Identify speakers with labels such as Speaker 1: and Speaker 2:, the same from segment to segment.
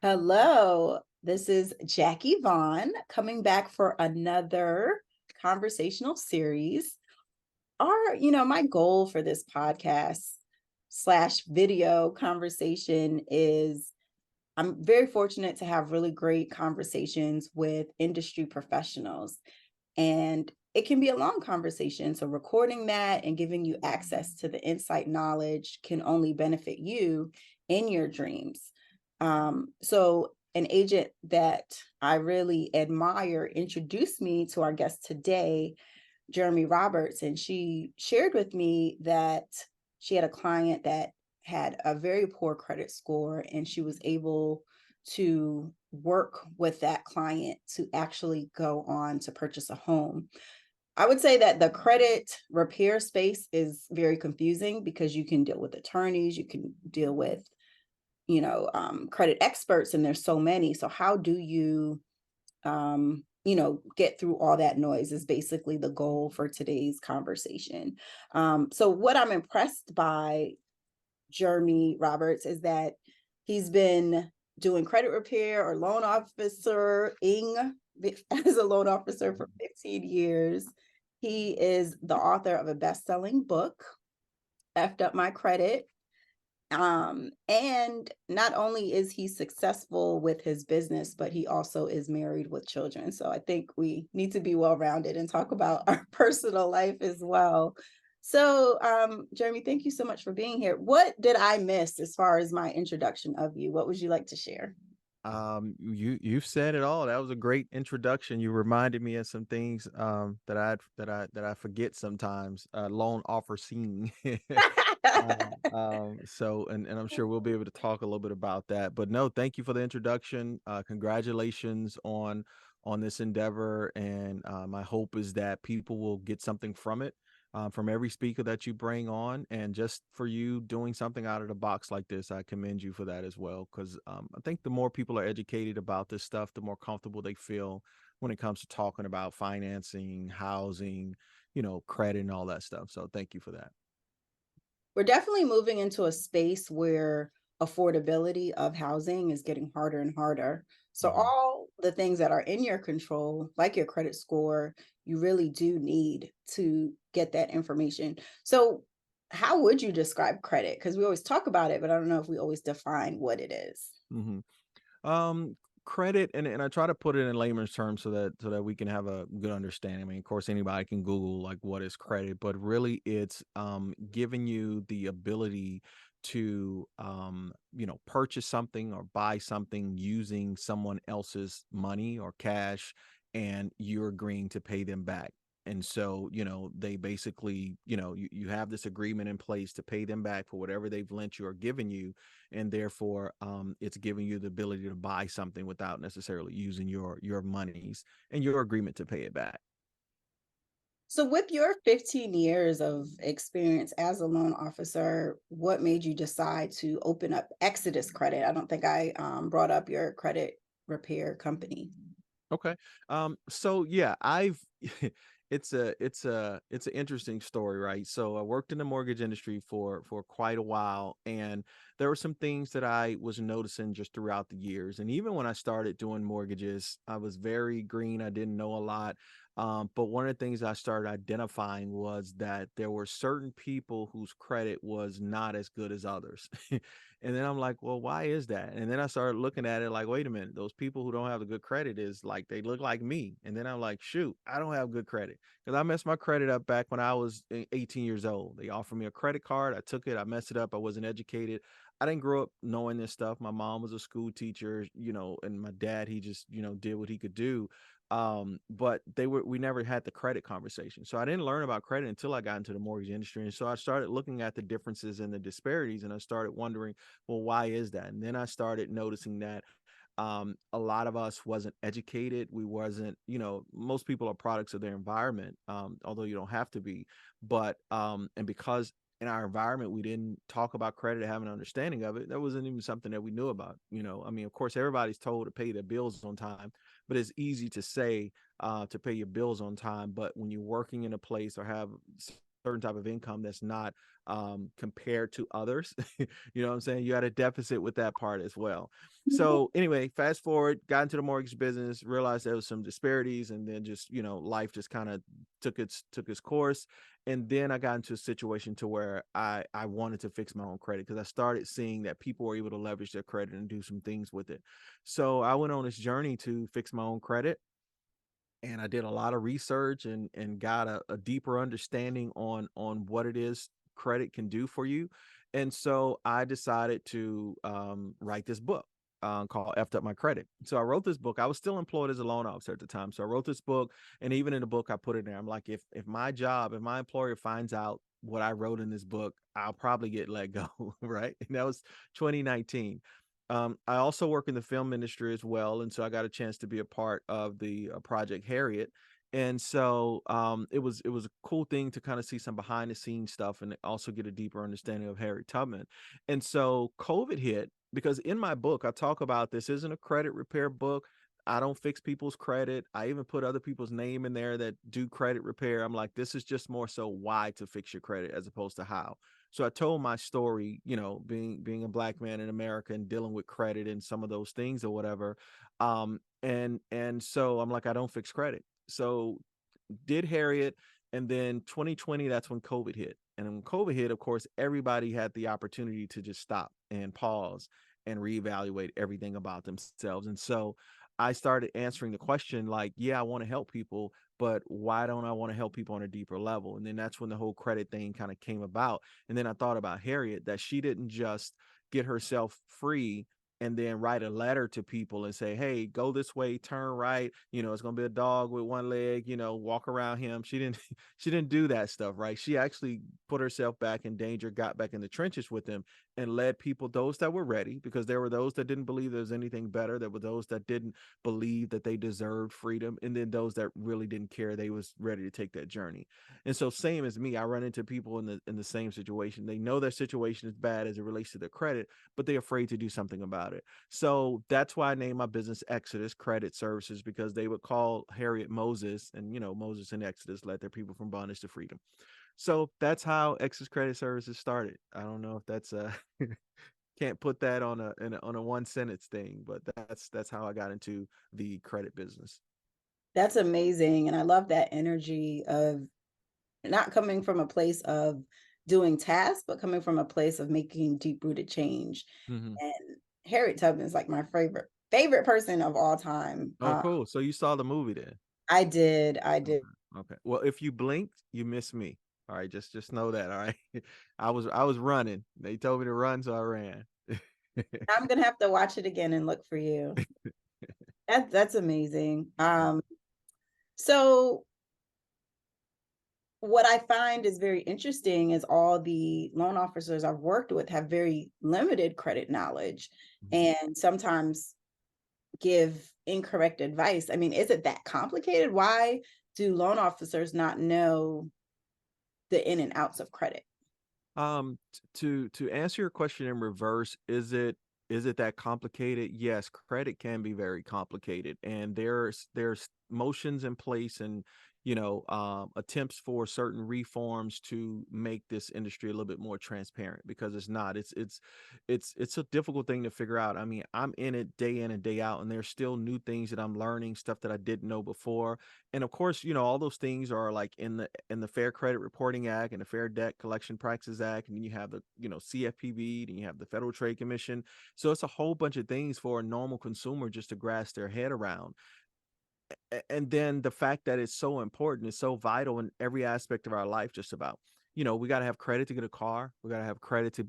Speaker 1: Hello, this is Jacque Vaughan coming back for another conversational series. My goal for this podcast slash video conversation is I'm very fortunate to have really great conversations with industry professionals, and it can be a long conversation. So, recording that and giving you access to the insight knowledge can only benefit you in your dreams. So, an agent that I really admire introduced me to our guest today, Jeremie Roberts, and she shared with me that she had a client that had a very poor credit score, and she was able to work with that client to actually go on to purchase a home. I would say that the credit repair space is very confusing because you can deal with attorneys, you can deal with, credit experts, and there's so many. So how do you get through all that noise is basically the goal for today's conversation. So what I'm impressed by Jeremie Roberts is that he's been doing credit repair or loan officer-ing as a loan officer for 15 years. He is the author of a best-selling book, Effed Up My Credit. And not only is he successful with his business, but he also is married with children. So I think we need to be well-rounded and talk about our personal life as well. So, Jeremie, thank you so much for being here. What did I miss as far as my introduction of you? What would you like to share?
Speaker 2: You've said it all. That was a great introduction. You reminded me of some things that I forget sometimes. Loan offer scene. And I'm sure we'll be able to talk a little bit about that. But no, thank you for the introduction. Congratulations on this endeavor, and my hope is that people will get something from it, from every speaker that you bring on, and just for you doing something out of the box like this, I commend you for that as well. Because I think the more people are educated about this stuff, the more comfortable they feel when it comes to talking about financing, housing, credit, and all that stuff. So thank you for that.
Speaker 1: We're definitely moving into a space where affordability of housing is getting harder and harder. So
Speaker 2: Mhm.
Speaker 1: all the things that are in your control, like your credit score, you really do need to get that information. So how would you describe credit? Because we always talk about it, but I don't know if we always define what it is.
Speaker 2: Mhm. Um, Credit, and I try to put it in layman's terms so that we can have a good understanding. I mean, of course, anybody can Google like what is credit, but really it's giving you the ability to purchase something or buy something using someone else's money or cash, and you're agreeing to pay them back. And so, they basically, you have this agreement in place to pay them back for whatever they've lent you or given you, and therefore it's giving you the ability to buy something without necessarily using your monies and your agreement to pay it back.
Speaker 1: So with your 15 years of experience as a loan officer, what made you decide to open up Exodus Credit? I don't think I brought up your credit repair company.
Speaker 2: Okay. So yeah, I've it's an interesting story, right? So I worked in the mortgage industry for quite a while, and there were some things that I was noticing just throughout the years. And even when I started doing mortgages, I was very green. I didn't know a lot. But one of the things I started identifying was that there were certain people whose credit was not as good as others. And then I'm like, well, why is that? And then I started looking at it like, wait a minute, those people who don't have the good credit is like they look like me. And then I'm like, shoot, I don't have good credit because I messed my credit up back when I was 18 years old. They offered me a credit card. I took it. I messed it up. I wasn't educated. I didn't grow up knowing this stuff. My mom was a school teacher, and my dad, he just, did what he could do. But we never had the credit conversation. So I didn't learn about credit until I got into the mortgage industry. And so I started looking at the differences and the disparities, and I started wondering, well, why is that? And then I started noticing that a lot of us wasn't educated. We wasn't, most people are products of their environment, although you don't have to be. But and because in our environment we didn't talk about credit, have an understanding of it, that wasn't even something that we knew about. I mean, of course, everybody's told to pay their bills on time, but it's easy to say to pay your bills on time. But when you're working in a place or have certain type of income that's not compared to others. You know what I'm saying? You had a deficit with that part as well. So anyway, fast forward, got into the mortgage business, realized there was some disparities, and then just, life just kind of took its course. And then I got into a situation to where I wanted to fix my own credit because I started seeing that people were able to leverage their credit and do some things with it. So I went on this journey to fix my own credit, and I did a lot of research and got a deeper understanding on what it is credit can do for you. And so I decided to write this book called "Effed Up My Credit." So I wrote this book. I was still employed as a loan officer at the time, so I wrote this book, and even in the book, I put it there. I'm like, if my employer finds out what I wrote in this book, I'll probably get let go, right? And that was 2019. I also work in the film industry as well, and so I got a chance to be a part of the Project Harriet. And so it was a cool thing to kind of see some behind the scenes stuff and also get a deeper understanding of Harriet Tubman. And so COVID hit because in my book I talk about this isn't a credit repair book. I don't fix people's credit. I even put other people's name in there that do credit repair. I'm like, this is just more so why to fix your credit as opposed to how. So I told my story, being a black man in America and dealing with credit and some of those things or whatever. And so I'm like, I don't fix credit. So did Harriet, and then 2020, that's when COVID hit. And when COVID hit, of course, everybody had the opportunity to just stop and pause and reevaluate everything about themselves. And so I started answering the question like, yeah, I want to help people, but why don't I want to help people on a deeper level? And then that's when the whole credit thing kind of came about. And then I thought about Harriet, that she didn't just get herself free and then write a letter to people and say, hey, go this way, turn right. It's gonna be a dog with one leg, walk around him. She didn't she didn't do that stuff, right? She actually put herself back in danger, got back in the trenches with them, and led people, those that were ready, because there were those that didn't believe there was anything better. There were those that didn't believe that they deserved freedom, and then those that really didn't care. They was ready to take that journey. And so same as me, I run into people in the same situation. They know their situation is bad as it relates to their credit, but they're afraid to do something about it. So that's why I named my business Exodus Credit Services, because they would call Harriet Moses, and Moses and Exodus led their people from bondage to freedom. So that's how Exodus Credit Services started. I don't know if that's can't put that on a one sentence thing, but that's how I got into the credit business.
Speaker 1: That's amazing. And I love that energy of not coming from a place of doing tasks, but coming from a place of making deep rooted change.
Speaker 2: Hmm.
Speaker 1: And Harriet Tubman is like my favorite person of all time.
Speaker 2: Oh, cool. So you saw the movie then?
Speaker 1: I did.
Speaker 2: Okay. Okay. Well, if you blinked, you missed me. All right. Just know that. All right. I was running. They told me to run, so I ran.
Speaker 1: I'm gonna have to watch it again and look for you. That's amazing. So what I find is very interesting is all the loan officers I've worked with have very limited credit knowledge
Speaker 2: Mhm.
Speaker 1: and sometimes give incorrect advice. I mean, is it that complicated? Why do loan officers not know the in and outs of credit?
Speaker 2: To answer your question in reverse, is it that complicated? Yes, credit can be very complicated, and there's motions in place, and attempts for certain reforms to make this industry a little bit more transparent, because it's not. It's a difficult thing to figure out. I mean, I'm in and day out, and there's still new things that I'm learning, stuff that I didn't know before. And of course, all those things are like in the Fair Credit Reporting Act and the Fair Debt Collection Practices Act, and then you have the CFPB, and you have the Federal Trade Commission. So it's a whole bunch of things for a normal consumer just to grasp their head around. And then the fact that it's so important, is so vital in every aspect of our life. Just about, we got to have credit to get a car. We got to have credit to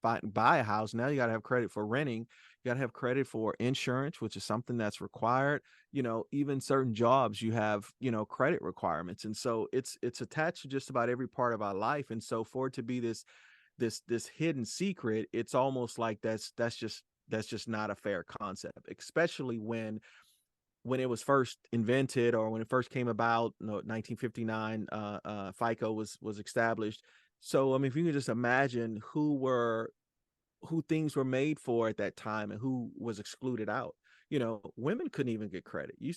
Speaker 2: buy a house. Now you got to have credit for renting. You got to have credit for insurance, which is something that's required. Even certain jobs, you have credit requirements, and so it's attached to just about every part of our life. And so for it to be this hidden secret, it's almost like that's just not a fair concept, especially when it was first invented, or when it first came about. 1959, FICO was established. So I mean, if you can just imagine who things were made for at that time and who was excluded out. Women couldn't even get credit. You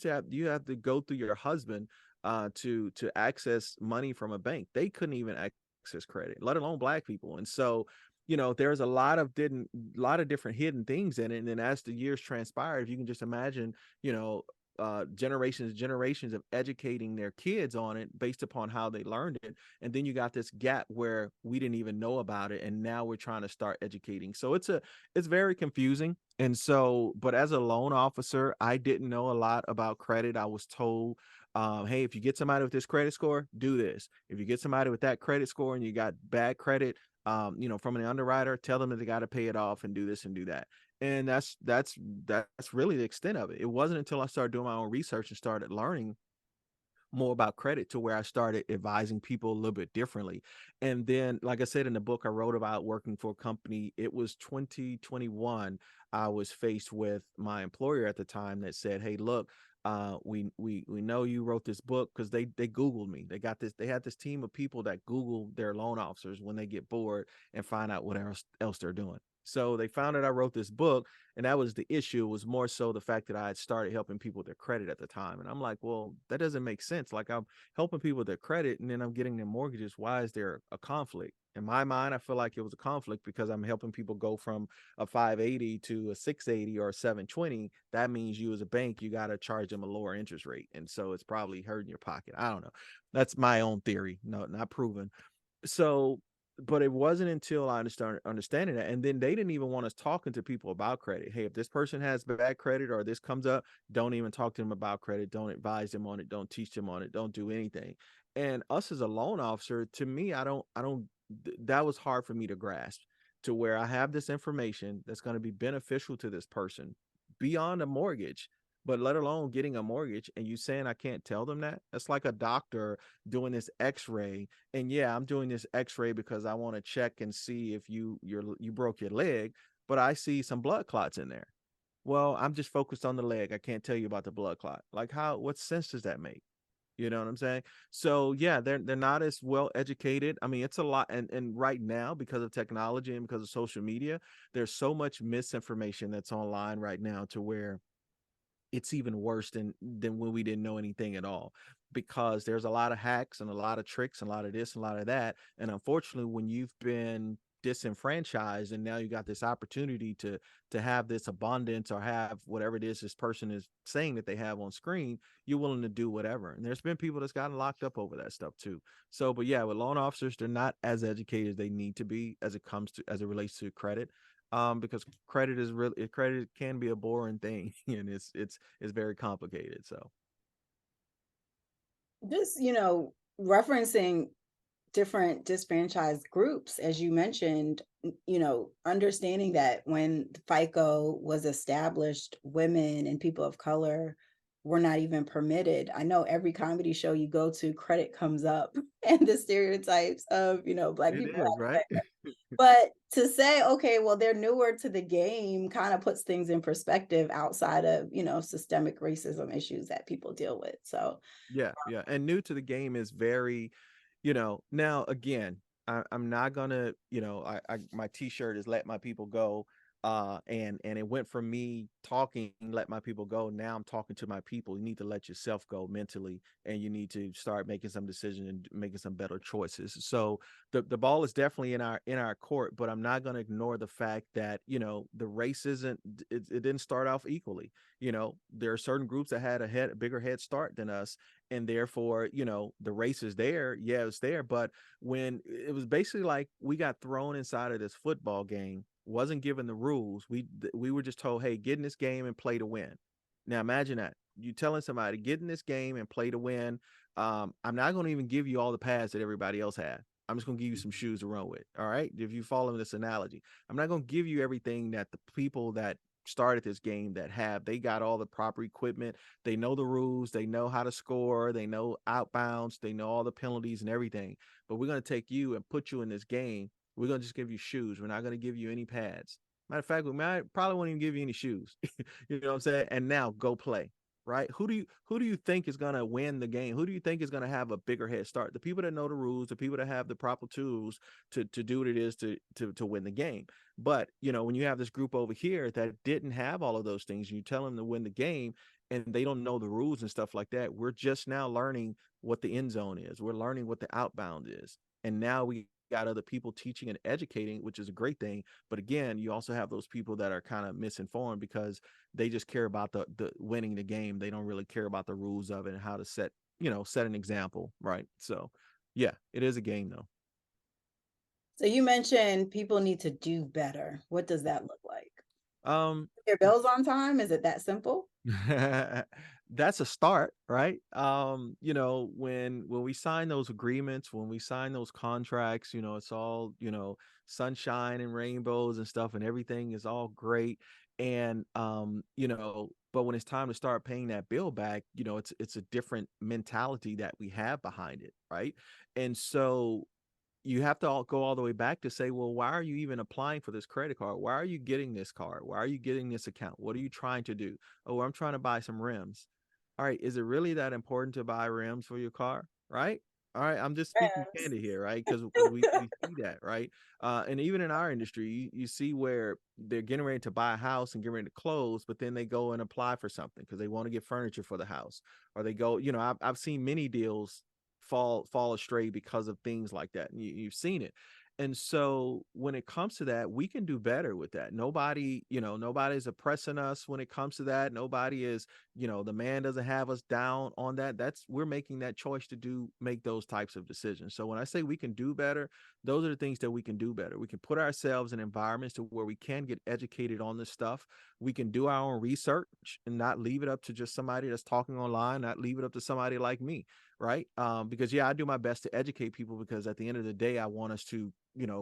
Speaker 2: have to go through your husband to access money from a bank. They couldn't even access credit, let alone Black people. And so, there's a lot of different hidden things in it. And then as the years transpired, if you can just imagine, you know, generations of educating their kids on it based upon how they learned it, and then you got this gap where we didn't even know about it, and now we're trying to start educating. So it's very confusing. And so, but as a loan officer, I didn't know a lot about credit. I was told, hey, if you get somebody with this credit score, do this. If you get somebody with that credit score and you got bad credit, from an underwriter, tell them that they got to pay it off and do this and do that. And that's really the extent of it. It wasn't until I started doing my own research and started learning more about credit to where I started advising people a little bit differently. And then, like I said in the book I wrote about working for a company, it was 2021. I was faced with my employer at the time that said, "Hey, look, we know you wrote this book," because they Googled me. They had this team of people that Google their loan officers when they get bored and find out what else they're doing. So they found out I wrote this book, and that was the issue. It was more so the fact that I had started helping people with their credit at the time. And I'm like, well, that doesn't make sense. Like, I'm helping people with their credit and then I'm getting their mortgages. Why is there a conflict? In my mind, I feel like it was a conflict because I'm helping people go from a 580 to a 680 or a 720. That means you as a bank, you got to charge them a lower interest rate. And so it's probably hurting your pocket. I don't know. That's my own theory. No, not proven. So, but it wasn't until I started understanding that, and then they didn't even want us talking to people about credit. Hey, if this person has bad credit or this comes up, don't even talk to them about credit. Don't advise them on it. Don't teach them on it. Don't do anything. And us as a loan officer, to me, that was hard for me to grasp, to where I have this information that's going to be beneficial to this person beyond a mortgage, but let alone getting a mortgage, and you saying I can't tell them that. That's like a doctor doing this x-ray, and yeah, I'm doing this x-ray because I want to check and see if you broke your leg, but I see some blood clots in there. Well, I'm just focused on the leg. I can't tell you about the blood clot. Like, what sense does that make? You know what I'm saying? So yeah, they're not as well educated. I mean, it's a lot, and right now, because of technology and because of social media, there's so much misinformation that's online right now, to where it's even worse than when we didn't know anything at all, because there's a lot of hacks and a lot of tricks and a lot of this and a lot of that. And unfortunately, when you've been disenfranchised and now you got this opportunity to have this abundance or have whatever it is this person is saying that they have on screen, you're willing to do whatever. And there's been people that's gotten locked up over that stuff too. So, but yeah, with loan officers, they're not as educated as they need to be as it relates to credit, because credit can be a boring thing and it's very complicated. So
Speaker 1: Just, referencing different disfranchised groups, as you mentioned, understanding that when FICO was established, women and people of color were not even permitted. I know every comedy show you go to, credit comes up and the stereotypes of, Black
Speaker 2: it
Speaker 1: people.
Speaker 2: is, right?
Speaker 1: But to say, okay, well, they're newer to the game kind of puts things in perspective outside of, systemic racism issues that people deal with. So,
Speaker 2: Yeah, yeah. And new to the game is very, now again, I'm not gonna, my t-shirt is let my people go. And it went from me talking, let my people go. Now I'm talking to my people. You need to let yourself go mentally, and you need to start making some decisions and making some better choices. So the ball is definitely in our court, but I'm not gonna ignore the fact that, the race it didn't start off equally. There are certain groups that had a bigger head start than us, and therefore, the race is there. Yeah, it's there. But when it was basically like we got thrown inside of this football game, wasn't given the rules, we were just told, hey, get in this game and play to win. Now imagine that, you telling somebody, get in this game and play to win. I'm not going to even give you all the pads that everybody else had. I'm just going to give you some shoes to run with. All right, if you follow this analogy, I'm not going to give you everything that the people that started this game they got all the proper equipment. They know the rules, they know how to score, they know outbounds, they know all the penalties and everything. But we're going to take you and put you in this game. We're going to just give you shoes. We're not going to give you any pads. Matter of fact, probably won't even give you any shoes. You know what I'm saying? And now go play. Right? Who do you think is gonna win the game? Who do you think is gonna have a bigger head start? The people that know the rules, the people that have the proper tools to do what it is to win the game. But when you have this group over here that didn't have all of those things, you tell them to win the game, and they don't know the rules and stuff like that. We're just now learning what the end zone is. We're learning what the outbound is. And now we got other people teaching and educating, which is a great thing. But again, you also have those people that are kind of misinformed because they just care about the winning the game. They don't really care about the rules of it and how to set, set an example, right? So yeah, it is a game though.
Speaker 1: So you mentioned people need to do better. What does that look like?
Speaker 2: Um,
Speaker 1: Your bills on time? Is it that simple?
Speaker 2: that's a start, right? When we sign those agreements, when we sign those contracts, it's all, sunshine and rainbows and stuff, and everything is all great. And but when it's time to start paying that bill back, it's a different mentality that we have behind it, right? And so you have to go all the way back to say, well, why are you even applying for this credit card? Why are you getting this card? Why are you getting this account? What are you trying to do? Oh, I'm trying to buy some rims. All right, is it really that important to buy rims for your car? Right? All right, I'm just speaking
Speaker 1: Yes.
Speaker 2: candid here, right? Because we see that, right? And even in our industry, you see where they're getting ready to buy a house and getting ready to close, but then they go and apply for something because they want to get furniture for the house, or they go, I've seen many deals fall astray because of things like that, and you've seen it. And so when it comes to that, we can do better with that. Nobody's oppressing us when it comes to that. Nobody is, the man doesn't have us down on that. We're making that choice to make those types of decisions. So when I say we can do better, those are the things that we can do better. We can put ourselves in environments to where we can get educated on this stuff. We can do our own research and not leave it up to just somebody that's talking online, not leave it up to somebody like me, right? Because yeah, I do my best to educate people, because at the end of the day, I want us to,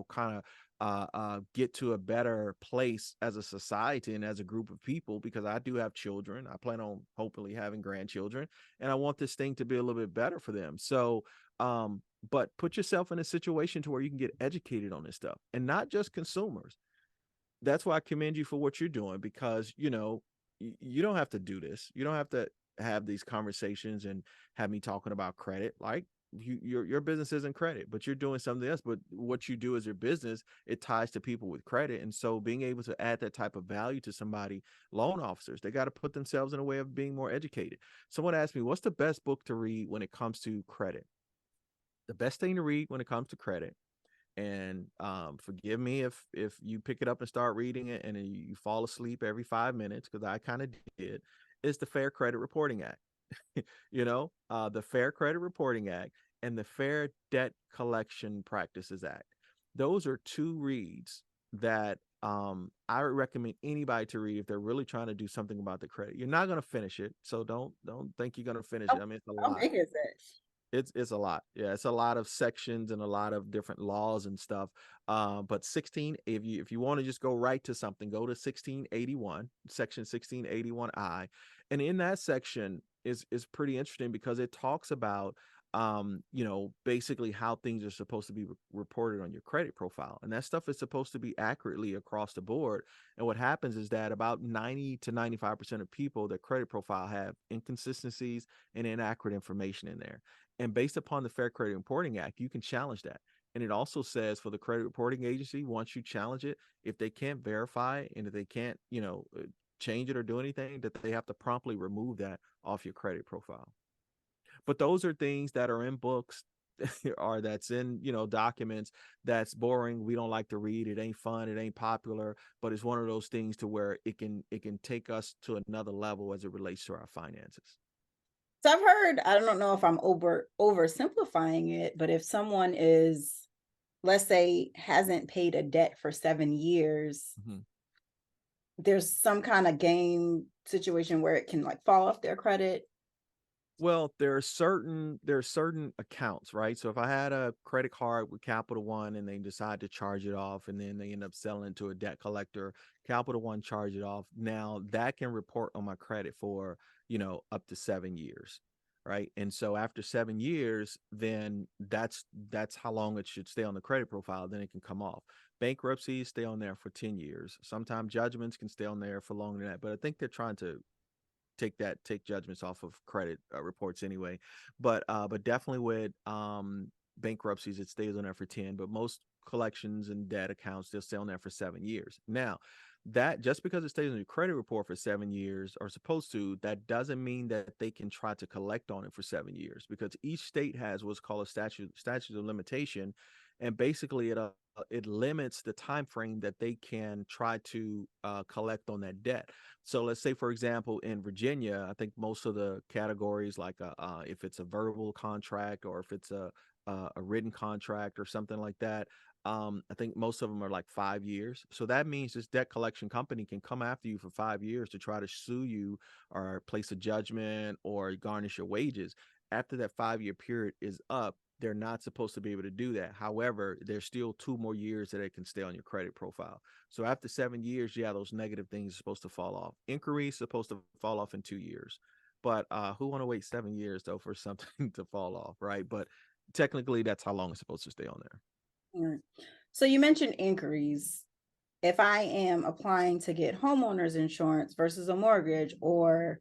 Speaker 2: kind of get to a better place as a society and as a group of people, because I do have children. I plan on hopefully having grandchildren, and I want this thing to be a little bit better for them. So, but put yourself in a situation to where you can get educated on this stuff, and not just consumers. That's why I commend you for what you're doing, because you don't have to do this. You don't have to have these conversations and have me talking about credit. Like, your business isn't credit, but you're doing something else. But what you do as your business, it ties to people with credit. And so being able to add that type of value to somebody, loan officers, they got to put themselves in a way of being more educated. Someone asked me, what's the best book to read when it comes to credit? The best thing to read when it comes to credit, and forgive me if you pick it up and start reading it and then you fall asleep every 5 minutes, because I kind of did, is the Fair Credit Reporting Act. The Fair Credit Reporting Act and the Fair Debt Collection Practices Act. Those are two reads that I would recommend anybody to read if they're really trying to do something about the credit. You're not going to finish it, so don't think you're going to finish it. I mean, it's a
Speaker 1: How
Speaker 2: lot.
Speaker 1: big is it?
Speaker 2: It's a lot. Yeah, it's a lot of sections and a lot of different laws and stuff. But 16, if you want to just go right to something, go to 1681, section 1681I. And in that section is pretty interesting, because it talks about basically how things are supposed to be reported on your credit profile. And that stuff is supposed to be accurately across the board. And what happens is that about 90 to 95% of people, their credit profile have inconsistencies and inaccurate information in there. And based upon the Fair Credit Reporting Act, you can challenge that. And it also says for the credit reporting agency, once you challenge it, if they can't verify and if they can't, change it or do anything, that they have to promptly remove that off your credit profile. But those are things that are in books or that's in, documents that's boring. We don't like to read. It ain't fun. It ain't popular, but it's one of those things to where it can take us to another level as it relates to our finances.
Speaker 1: So I've heard, I don't know if I'm oversimplifying it, but if someone is, let's say, hasn't paid a debt for 7 years,
Speaker 2: Mhm.
Speaker 1: there's some kind of game situation where it can like fall off their credit.
Speaker 2: Well, there are certain accounts, right? So if I had a credit card with Capital One and they decide to charge it off and then they end up selling to a debt collector, Capital One charge it off. Now that can report on my credit for, up to 7 years. Right. And so after 7 years, then that's how long it should stay on the credit profile. Then it can come off. Bankruptcies stay on there for 10 years. Sometimes judgments can stay on there for longer than that. But I think they're trying to take judgments off of credit reports anyway. But definitely with bankruptcies, it stays on there for 10. But most collections and debt accounts, they'll stay on there for 7 years. Now, that just because it stays on your credit report for 7 years or supposed to, that doesn't mean that they can try to collect on it for 7 years, because each state has what's called a statute of limitation, and basically it limits the time frame that they can try to collect on that debt. So let's say, for example, in Virginia, I think most of the categories, like if it's a verbal contract or if it's a written contract or something like that, I think most of them are like 5 years. So that means this debt collection company can come after you for 5 years to try to sue you or place a judgment or garnish your wages. After that 5 year period is up, they're not supposed to be able to do that. However, there's still 2 more years that it can stay on your credit profile. So after 7 years, yeah, those negative things are supposed to fall off. Inquiry is supposed to fall off in 2 years. But who want to wait 7 years though for something to fall off, right? But technically, that's how long it's supposed to stay on there.
Speaker 1: All right. So you mentioned inquiries. If I am applying to get homeowners insurance versus a mortgage, or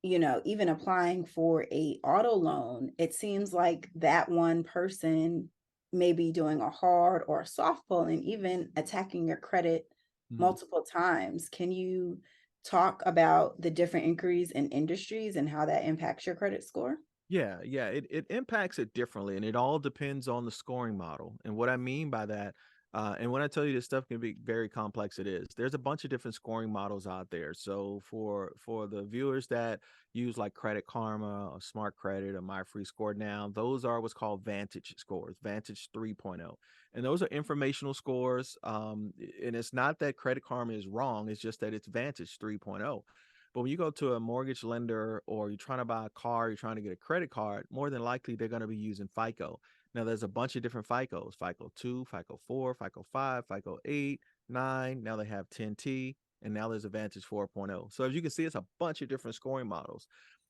Speaker 1: even applying for a auto loan, it seems like that one person may be doing a hard or a soft pull and even attacking your credit
Speaker 2: Mhm.
Speaker 1: multiple times. Can you talk about the different inquiries and industries and how that impacts your credit score?
Speaker 2: Yeah, yeah, it impacts it differently, and it all depends on the scoring model. And what I mean by that, and when I tell you this stuff can be very complex, it is. There's a bunch of different scoring models out there. So for the viewers that use like Credit Karma or Smart Credit or My Free Score now, those are what's called Vantage scores, Vantage 3.0, and those are informational scores. And it's not that Credit Karma is wrong; it's just that it's Vantage 3.0. But when you go to a mortgage lender or you're trying to buy a car, you're trying to get a credit card, more than likely they're going to be using FICO. Now, there's a bunch of different FICOs: FICO 2, FICO 4, FICO 5, FICO 8, 9. Now they have 10T, and now there's Advantage 4.0. So as you can see, it's a bunch of different scoring models.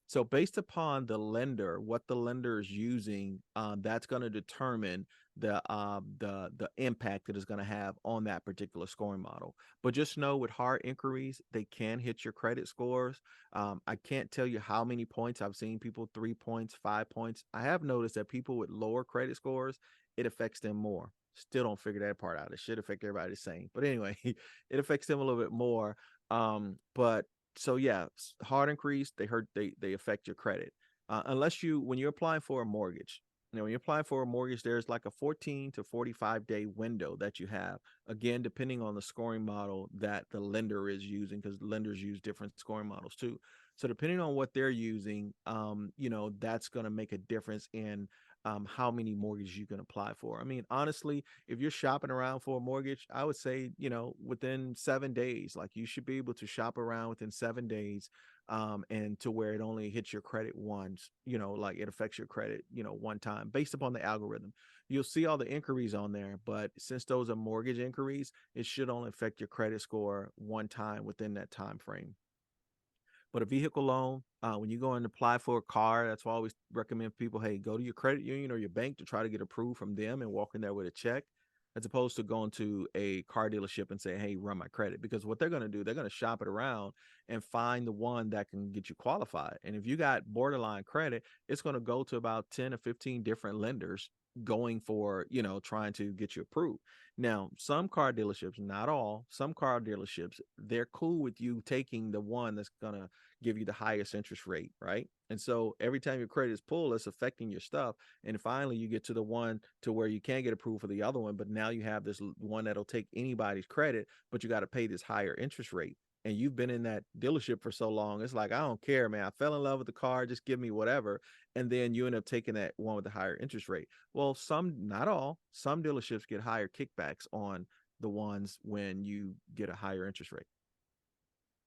Speaker 2: So based upon the lender, what the lender is using, that's going to determine the impact that it's going to have on that particular scoring model. But just know, with hard inquiries, they can hit your credit scores. I can't tell you how many points. I've seen people 3 points, 5 points. I have noticed that people with lower credit scores, it affects them more. Still don't figure that part out. It should affect everybody the same. But anyway, it affects them a little bit more. But so yeah, hard inquiries, they affect your credit. Unless you when you're applying for a mortgage, when you're applying for a mortgage, there's like a 14 to 45-day window that you have. Again, depending on the scoring model that the lender is using, because lenders use different scoring models too. So depending on what they're using, that's going to make a difference in how many mortgages you can apply for. I mean, honestly, if you're shopping around for a mortgage, I would say, within 7 days, like you should be able to shop around within 7 days, and to where it only hits your credit once, like it affects your credit, one time based upon the algorithm. You'll see all the inquiries on there, but since those are mortgage inquiries, it should only affect your credit score one time within that time frame. But a vehicle loan, when you go and apply for a car, that's why I always recommend people, hey, go to your credit union or your bank to try to get approved from them and walk in there with a check, as opposed to going to a car dealership and say, hey, run my credit. Because what they're going to do, they're going to shop it around and find the one that can get you qualified. And if you got borderline credit, it's going to go to about 10 or 15 different lenders going for, trying to get you approved. Now, some car dealerships, not all, some car dealerships, they're cool with you taking the one that's going to give you the highest interest rate, right? And so every time your credit is pulled, it's affecting your stuff. And finally, you get to the one to where you can't get approved for the other one, but now you have this one that'll take anybody's credit, but you got to pay this higher interest rate. And you've been in that dealership for so long, it's like, I don't care, man. I fell in love with the car, just give me whatever. And then you end up taking that one with the higher interest rate. Well, not all, some dealerships get higher kickbacks on the ones when you get a higher interest rate.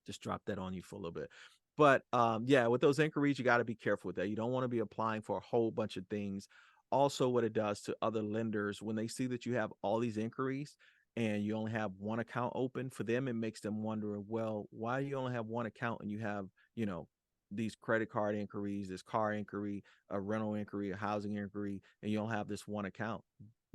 Speaker 2: Just drop that on you for a little bit. But yeah, with those inquiries, you got to be careful with that. You don't want to be applying for a whole bunch of things. Also, what it does to other lenders, when they see that you have all these inquiries and you only have one account open, for them, it makes them wonder, well, why do you only have one account and you have, these credit card inquiries, this car inquiry, a rental inquiry, a housing inquiry, and you don't have this one account?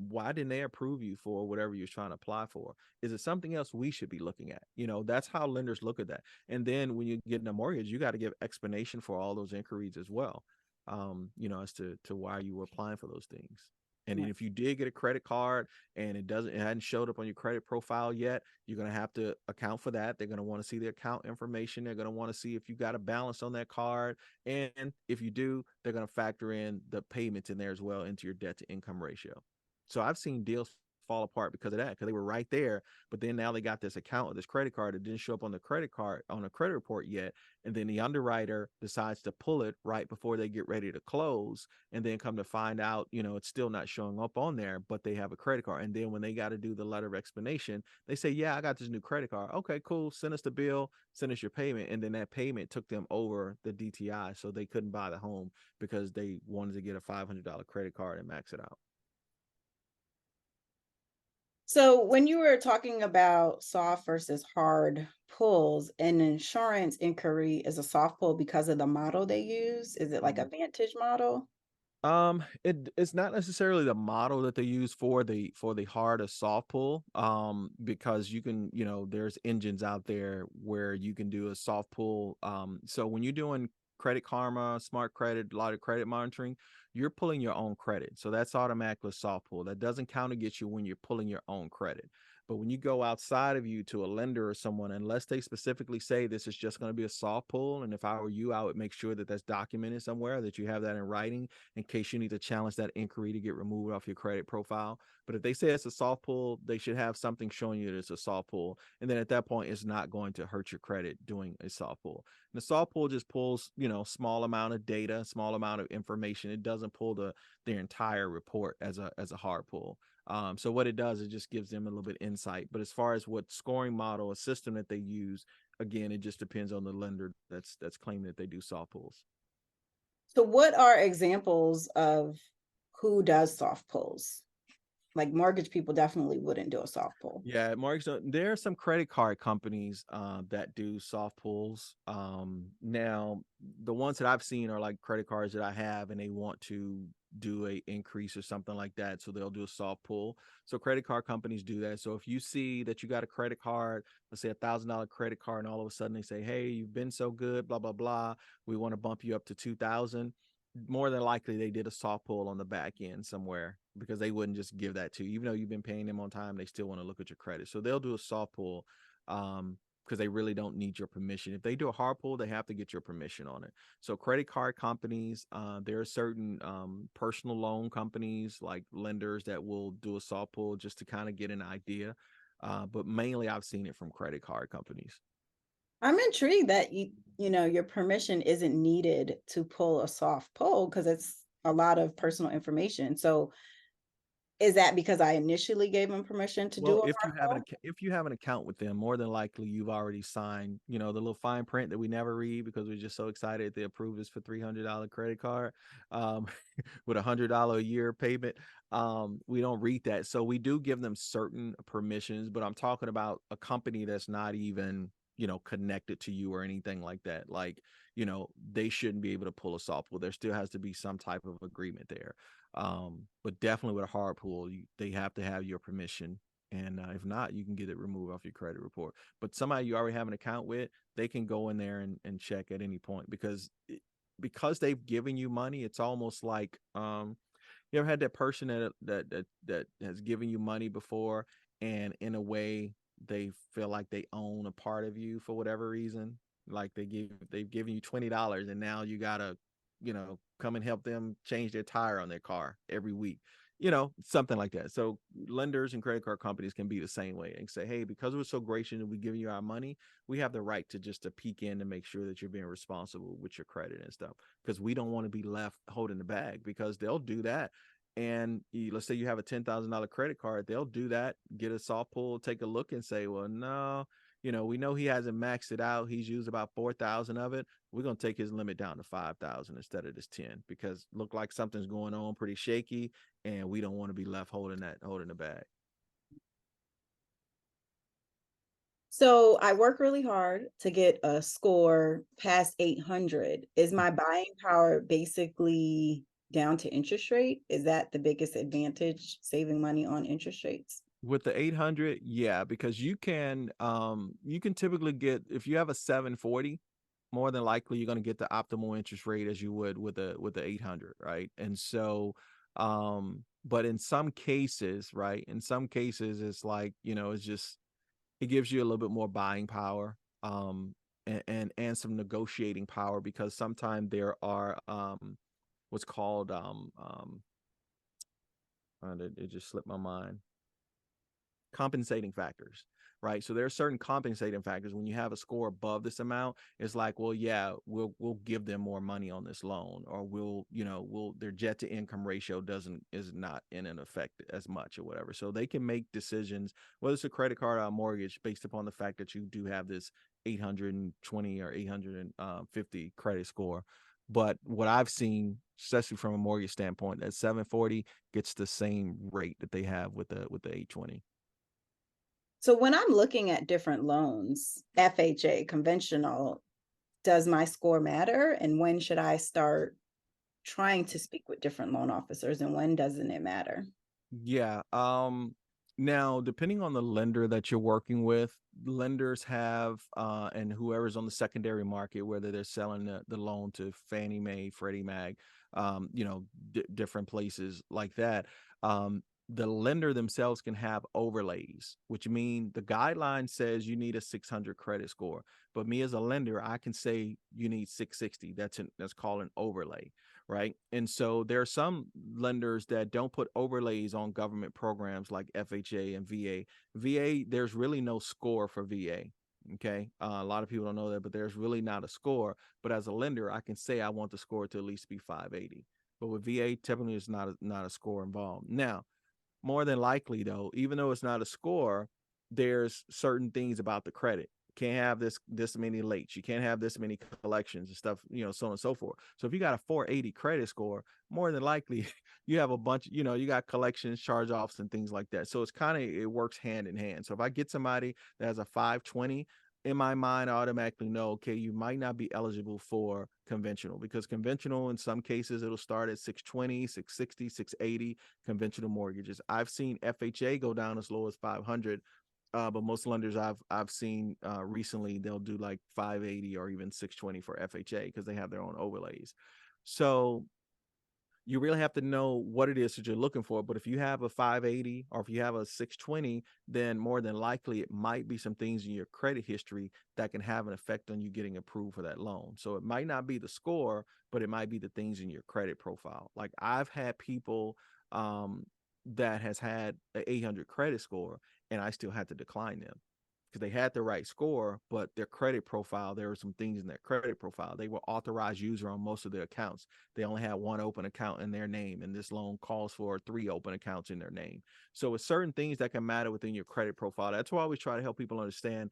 Speaker 2: Why didn't they approve you for whatever you're trying to apply for? Is it something else we should be looking at? That's how lenders look at that. And then when you get in a mortgage, you got to give explanation for all those inquiries as well. As to why you were applying for those things. And then
Speaker 1: Right.
Speaker 2: if you did get a credit card and it hadn't showed up on your credit profile yet, you're going to have to account for that. They're going to want to see the account information. They're going to want to see if you got a balance on that card. And if you do, they're going to factor in the payments in there as well into your debt to income ratio. So I've seen deals fall apart because of that, because they were right there, but then now they got this account with this credit card that didn't show up on the credit card on a credit report yet, and then the underwriter decides to pull it right before they get ready to close, and then come to find out, it's still not showing up on there, but they have a credit card. And then when they got to do the letter of explanation, they say, yeah, I got this new credit card. Okay, cool, send us the bill, send us your payment. And then that payment took them over the DTI, so they couldn't buy the home because they wanted to get a $500 credit card and max it out.
Speaker 1: So when you were talking about soft versus hard pulls, an insurance inquiry is a soft pull because of the model they use. Is it like a Vantage model?
Speaker 2: It's not necessarily the model that they use for the hard or soft pull, because you can, there's engines out there where you can do a soft pull. So when you're doing Credit Karma, Smart Credit, a lot of credit monitoring, you're pulling your own credit. So that's automatically soft pull. That doesn't count against you when you're pulling your own credit. But when you go outside of you to a lender or someone, unless they specifically say this is just going to be a soft pull, and if I were you, I would make sure that that's documented somewhere, that you have that in writing in case you need to challenge that inquiry to get removed off your credit profile. But if they say it's a soft pull, they should have something showing you that it's a soft pull. And then at that point, it's not going to hurt your credit doing a soft pull. And the soft pull just pulls, small amount of data, small amount of information. It doesn't pull their entire report as a hard pull. So what it does, it just gives them a little bit insight. But as far as what scoring model, a system that they use, again, it just depends on the lender that's claiming that they do soft pulls.
Speaker 1: So what are examples of who does soft pulls? Like mortgage people definitely wouldn't do a soft pull.
Speaker 2: Yeah, Mark. So there are some credit card companies that do soft pulls. Now the ones that I've seen are like credit cards that I have, and they want to do a increase or something like that, so they'll do a soft pull. So credit card companies do that. So if you see that you got a credit card, let's say $1,000 credit card, and all of a sudden they say, "Hey, you've been so good, blah blah blah. We want to bump you up to 2,000." More than likely they did a soft pull on the back end somewhere, because they wouldn't just give that to you. Even though you've been paying them on time, they still want to look at your credit. So they'll do a soft pull, because they really don't need your permission. If they do a hard pull, they have to get your permission on it. So credit card companies, there are certain personal loan companies like lenders that will do a soft pull just to kind of get an idea. But mainly I've seen it from credit card companies.
Speaker 1: I'm intrigued that your permission isn't needed to pull a soft pull because it's a lot of personal information. So is that because I initially gave them permission to do
Speaker 2: Well,
Speaker 1: a hard pull?
Speaker 2: if you have an account with them, more than likely you've already signed, the little fine print that we never read because we're just so excited they approved us for $300 credit card, um, with $100 a year payment. We don't read that, so we do give them certain permissions. But I'm talking about a company that's not even connected to you or anything like that. Like, they shouldn't be able to pull us off. Well, there still has to be some type of agreement there. But definitely with a hard pull, they have to have your permission. And if not, you can get it removed off your credit report. But somebody you already have an account with, they can go in there and check at any point, because they've given you money. It's almost like, you ever had that person that has given you money before, and in a way they feel like they own a part of you for whatever reason. Like they've given you $20, and now you gotta, come and help them change their tire on their car every week. Something like that. So lenders and credit card companies can be the same way and say, hey, because we're so gracious and we give you our money, we have the right to just to peek in to make sure that you're being responsible with your credit and stuff, because we don't want to be left holding the bag, because they'll do that. And let's say you have a $10,000 credit card, they'll do that, get a soft pull, take a look and say, well, no, we know he hasn't maxed it out. He's used about 4,000 of it. We're going to take his limit down to 5,000 instead of this 10, because look like something's going on pretty shaky, and we don't want to be left holding the bag.
Speaker 1: So I work really hard to get a score past 800. Is my buying power basically down to interest rate? Is that the biggest advantage, saving money on interest rates?
Speaker 2: With the 800, yeah, because you can typically get, if you have a 740, more than likely you're going to get the optimal interest rate as you would with the 800, right? And so But in some cases, right, in some cases, it's like, it's just, it gives you a little bit more buying power, and some negotiating power, because sometimes there are what's called it just slipped my mind, compensating factors, right? So there are certain compensating factors. When you have a score above this amount, it's like, well, yeah, we'll give them more money on this loan, or we'll their debt to income ratio is not in an effect as much or whatever. So they can make decisions, whether it's a credit card or a mortgage, based upon the fact that you do have this 820 or 850 credit score. But what I've seen, especially from a mortgage standpoint, that 740 gets the same rate that they have with the 820.
Speaker 1: So when I'm looking at different loans, FHA, conventional, does my score matter? And when should I start trying to speak with different loan officers, and when doesn't it matter?
Speaker 2: Yeah. Now, depending on the lender that you're working with, lenders have and whoever's on the secondary market, whether they're selling the loan to Fannie Mae, Freddie Mac, different places like that. The lender themselves can have overlays, which mean the guideline says you need a 600 credit score, but me as a lender, I can say you need 660. That's called an overlay, right? And so there are some lenders that don't put overlays on government programs like FHA and VA. VA, there's really no score for VA. Okay. A lot of people don't know that, but there's really not a score. But as a lender, I can say I want the score to at least be 580. But with VA, typically it's not a score involved. Now, more than likely, though, even though it's not a score, there's certain things about the credit. You can't have this many lates. You can't have this many collections and stuff, so on and so forth. So if you got a 480 credit score, more than likely you have a bunch, you got collections, charge offs, and things like that. So it works hand in hand. So if I get somebody that has a 520, in my mind, I automatically know, okay, you might not be eligible for conventional, because conventional, in some cases, it'll start at 620, 660, 680 conventional mortgages. I've seen FHA go down as low as 500, but most lenders I've seen recently, they'll do like 580 or even 620 for FHA because they have their own overlays. So you really have to know what it is that you're looking for. But if you have a 580 or if you have a 620, then more than likely it might be some things in your credit history that can have an effect on you getting approved for that loan. So it might not be the score, but it might be the things in your credit profile. Like I've had people that has had an 800 credit score, and I still had to decline them because they had the right score, but their credit profile, there were some things in their credit profile. They were authorized user on most of their accounts. They only had one open account in their name, and this loan calls for 3 open accounts in their name. So it's certain things that can matter within your credit profile. That's why I always try to help people understand,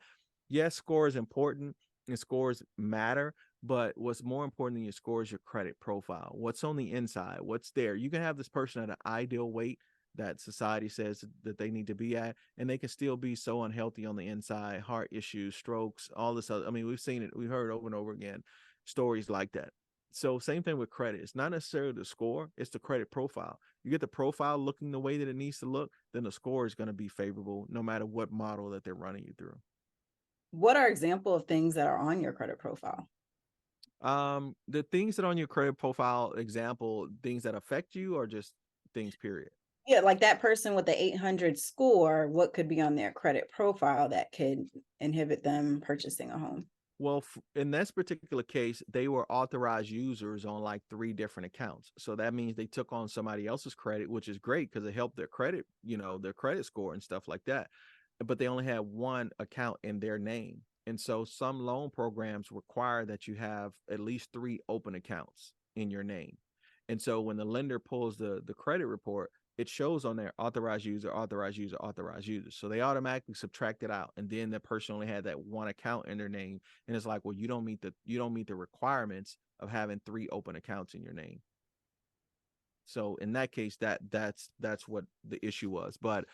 Speaker 2: yes, score is important and scores matter, but what's more important than your score is your credit profile. What's on the inside? What's there? You can have this person at an ideal weight that society says that they need to be at, and they can still be so unhealthy on the inside, heart issues, strokes, all this other. I mean, we've seen it, we've heard over and over again stories like that. So same thing with credit. It's not necessarily the score, it's the credit profile. You get the profile looking the way that it needs to look, then the score is going to be favorable no matter what model that they're running you through.
Speaker 1: What are example of things that are on your credit profile?
Speaker 2: The things that on your credit profile, example, things that affect you, or just things period?
Speaker 1: Yeah, like that person with the 800 score, what could be on their credit profile that could inhibit them purchasing a home?
Speaker 2: Well, in this particular case, they were authorized users on like 3 different accounts. So that means they took on somebody else's credit, which is great because it helped their credit, their credit score and stuff like that. But they only had one account in their name. And so some loan programs require that you have at least 3 open accounts in your name. And so when the lender pulls the credit report, it shows on there authorized user, authorized user, authorized user. So they automatically subtract it out. And then the person only had that one account in their name. And it's like, well, you don't meet the requirements of having 3 open accounts in your name. So in that case, that's what the issue was. But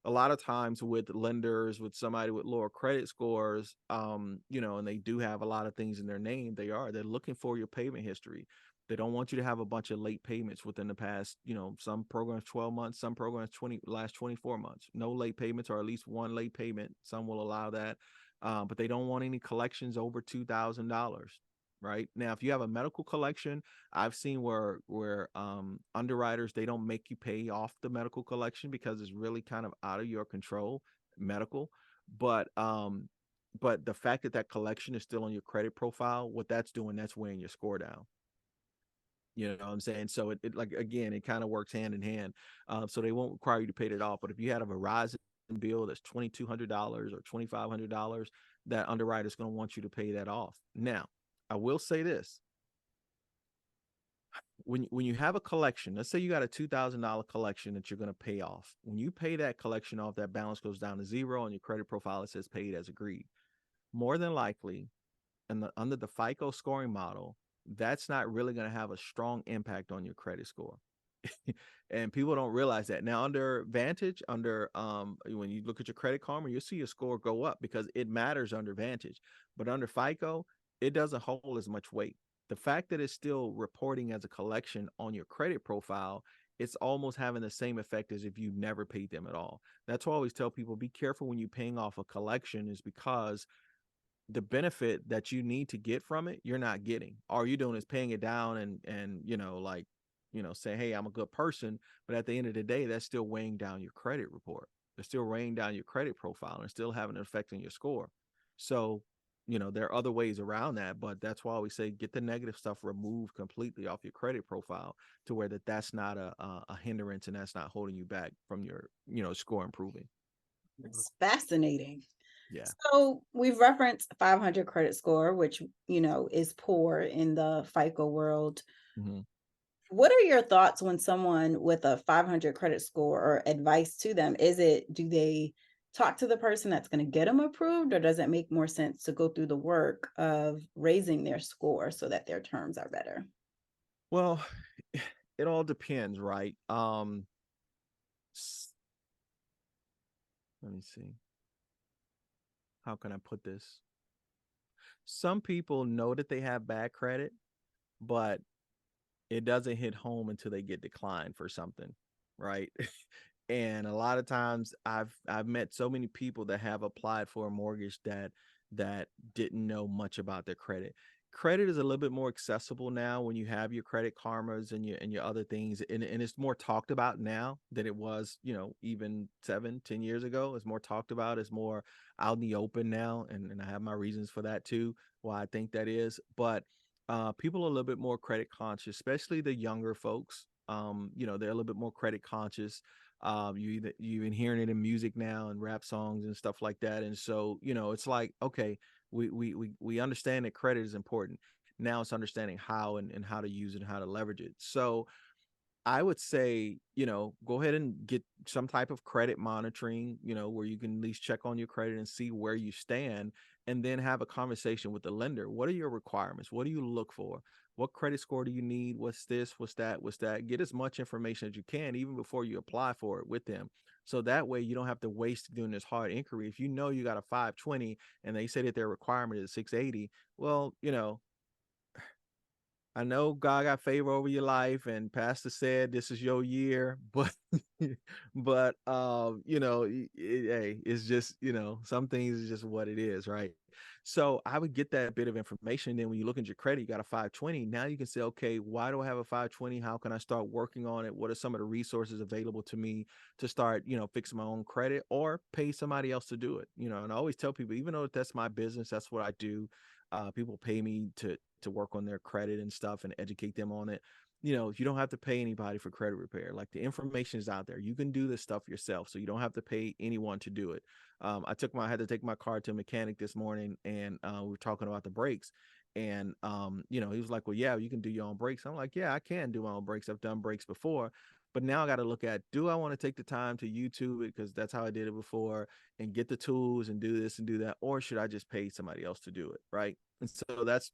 Speaker 2: a lot of times with lenders, with somebody with lower credit scores, and they do have a lot of things in their name, they're looking for your payment history. They don't want you to have a bunch of late payments within the past, some programs 12 months, some programs last 24 months. No late payments, or at least one late payment. Some will allow that. But they don't want any collections over $2,000, right? Now, if you have a medical collection, I've seen where underwriters, they don't make you pay off the medical collection because it's really kind of out of your control, medical. But but the fact that that collection is still on your credit profile, what that's doing, that's weighing your score down. You know what I'm saying? So it like, again, it kind of works hand in hand. So they won't require you to pay it off. But if you had a Verizon bill that's $2,200 or $2,500, that underwriter is going to want you to pay that off. Now, I will say this: when you have a collection, let's say you got a $2,000 collection that you're going to pay off. When you pay that collection off, that balance goes down to zero on your credit profile. It says paid as agreed. More than likely, under the FICO scoring model, that's not really going to have a strong impact on your credit score. And people don't realize that. Now, under Vantage, under when you look at your Credit Karma, you'll see your score go up because it matters under Vantage. But under FICO, it doesn't hold as much weight. The fact that it's still reporting as a collection on your credit profile, it's almost having the same effect as if you never paid them at all. That's why I always tell people, be careful when you're paying off a collection, is because the benefit that you need to get from it, you're not getting. All you're doing is paying it down and like, say, hey, I'm a good person. But at the end of the day, that's still weighing down your credit report. They're still weighing down your credit profile and still having an effect on your score. So, there are other ways around that, but that's why we say get the negative stuff removed completely off your credit profile, to where that's not a hindrance, and that's not holding you back from your, score improving.
Speaker 1: It's fascinating.
Speaker 2: Yeah.
Speaker 1: So we've referenced 500 credit score, which, is poor in the FICO world.
Speaker 2: Mm-hmm.
Speaker 1: What are your thoughts when someone with a 500 credit score, or advice to them? Do they talk to the person that's going to get them approved, or does it make more sense to go through the work of raising their score so that their terms are better?
Speaker 2: Well, it all depends, right? Let me see. How can I put this? Some people know that they have bad credit, but it doesn't hit home until they get declined for something, right? And a lot of times I've met so many people that have applied for a mortgage that didn't know much about their credit. Credit is a little bit more accessible now when you have your credit karmas and your other things, and it's more talked about now than it was, even 7-10 years ago. It's more talked about, it's more out in the open now, and I have my reasons for that too, why I think that is. But people are a little bit more credit conscious, especially the younger folks. They're a little bit more credit conscious. You've been hearing it in music now and rap songs and stuff like that. And so, it's like, okay, we understand that credit is important. Now it's understanding how and how to use it and how to leverage it. So I would say, go ahead and get some type of credit monitoring, where you can at least check on your credit and see where you stand, and then have a conversation with the lender. What are your requirements? What do you look for? What credit score do you need? What's this? What's that? What's that? Get as much information as you can, even before you apply for it with them. So that way you don't have to waste doing this hard inquiry. If you know you got a 520 and they say that their requirement is 680, well, I know God got favor over your life, and Pastor said this is your year, but but hey, it's just, some things is just what it is, right? So I would get that bit of information. Then when you look at your credit, you got a 520. Now you can say, okay, why do I have a 520? How can I start working on it? What are some of the resources available to me to start, fixing my own credit, or pay somebody else to do it? And I always tell people, even though that's my business, that's what I do. People pay me to work on their credit and stuff and educate them on it. You don't have to pay anybody for credit repair. Like, the information is out there. You can do this stuff yourself, so you don't have to pay anyone to do it. I had to take my car to a mechanic this morning, and we were talking about the brakes. And he was like, well, yeah, you can do your own brakes. I'm like, yeah, I can do my own brakes. I've done brakes before. But now I got to look at, do I want to take the time to YouTube it, because that's how I did it before, and get the tools and do this and do that, or should I just pay somebody else to do it, right? And so that's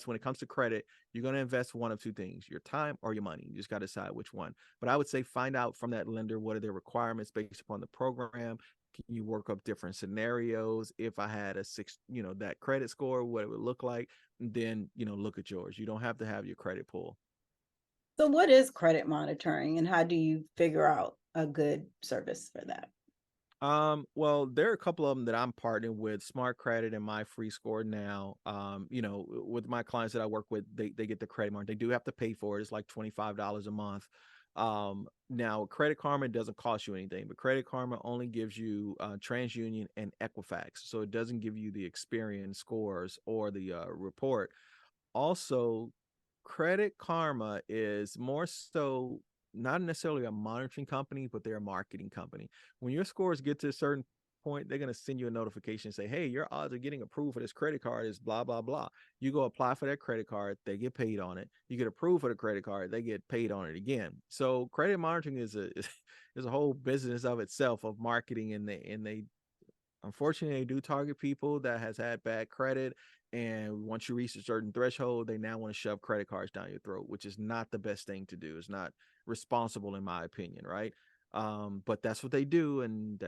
Speaker 2: when it comes to credit, you're going to invest one of two things: your time or your money. You just got to decide which one. But I would say find out from that lender, what are their requirements based upon the program. Can you work up different scenarios? If I had a six, that credit score, what it would look like, and then, look at yours. You don't have to have your credit pull.
Speaker 1: So what is credit monitoring, and how do you figure out a good service for that?
Speaker 2: Well, there are a couple of them that I'm partnering with, Smart Credit and My Free Score now. With my clients that I work with, they get the credit mark. They do have to pay for it. It's like $25 a month. Now Credit Karma doesn't cost you anything, but Credit Karma only gives you TransUnion and Equifax, so it doesn't give you the Experian scores or the report. Also, Credit Karma is more so not necessarily a monitoring company, but they're a marketing company. When your scores get to a certain point, they're going to send you a notification and say, hey, your odds of getting approved for this credit card is blah, blah, blah. You go apply for that credit card, they get paid on it. You get approved for the credit card, they get paid on it again. So credit monitoring is a whole business of itself of marketing, and they unfortunately, they do target people that has had bad credit, and once you reach a certain threshold, they now want to shove credit cards down your throat, which is not the best thing to do. It's not responsible, in my opinion, right? But that's what they do, and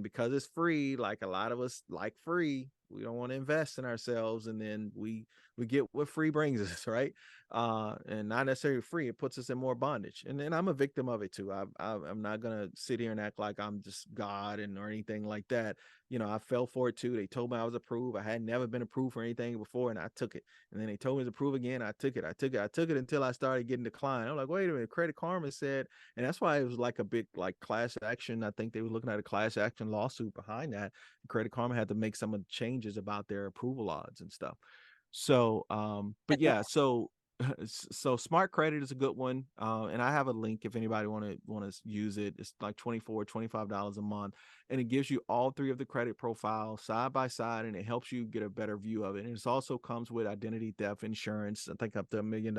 Speaker 2: because it's free, like a lot of us like free, we don't want to invest in ourselves, and then we get what free brings us, right? And not necessarily free, it puts us in more bondage, and then I'm a victim of it too. I'm not gonna sit here and act like I'm just God and or anything like that. I fell for it too. They told me I was approved. I had never been approved for anything before, and I took it. And then they told me to approve again. I took it. I took it. I took it until I started getting declined. I'm like, wait a minute. Credit Karma said, and that's why it was like a big like class action. I think they were looking at a class action lawsuit behind that. Credit Karma had to make some of the changes about their approval odds and stuff. So, but yeah, so Smart Credit is a good one, and I have a link if anybody want to use it. It's like $25 a month, and it gives you all three of the credit profiles side by side, and it helps you get a better view of it. And it also comes with identity theft insurance, I think up to $1 million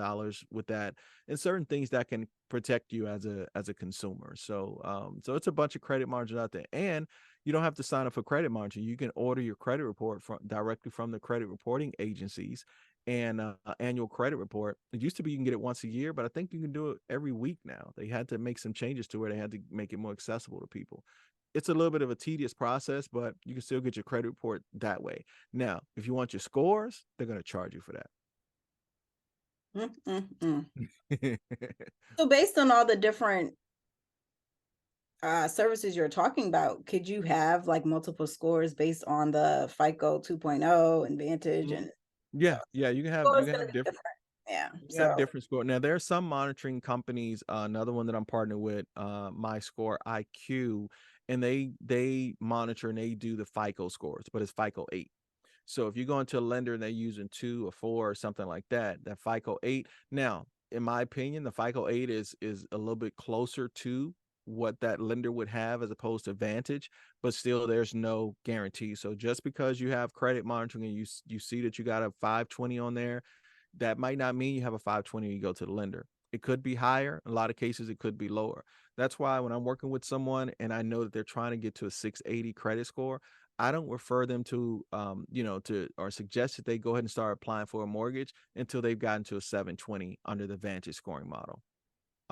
Speaker 2: with that, and certain things that can protect you as a consumer. So it's a bunch of credit margins out there, and you don't have to sign up for credit margin. You can order your credit report directly from the credit reporting agencies, and annual credit report. It used to be you can get it once a year, but I think you can do it every week now. They had to make some changes to where they had to make it more accessible to people. It's a little bit of a tedious process, but you can still get your credit report that way. Now, if you want your scores, they're going to charge you for
Speaker 1: Mm-mm-mm.
Speaker 2: that.
Speaker 1: So based on all the different services you're talking about, could you have like multiple scores based on the FICO 2.0 and Vantage
Speaker 2: Mhm.
Speaker 1: and
Speaker 2: Yeah, yeah, you can have
Speaker 1: so
Speaker 2: you
Speaker 1: it's
Speaker 2: can
Speaker 1: gonna
Speaker 2: have
Speaker 1: be
Speaker 2: different.
Speaker 1: different. Yeah.
Speaker 2: You
Speaker 1: So
Speaker 2: have different score. Now there are some monitoring companies. Another one that I'm partnered with, My Score IQ, and they monitor and they do the FICO scores, but it's FICO 8. So if you go into a lender and they're using 2 or 4 or something like that, that FICO 8. Now, in my opinion, the FICO 8 is a little bit closer to what that lender would have as opposed to Vantage, but still there's no guarantee. So just because you have credit monitoring and you see that you got a 520 on there, that might not mean you have a 520 when you go to the lender. It could be higher. In a lot of cases, it could be lower. That's why when I'm working with someone and I know that they're trying to get to a 680 credit score, I don't refer them to, to or suggest that they go ahead and start applying for a mortgage until they've gotten to a 720 under the Vantage scoring model.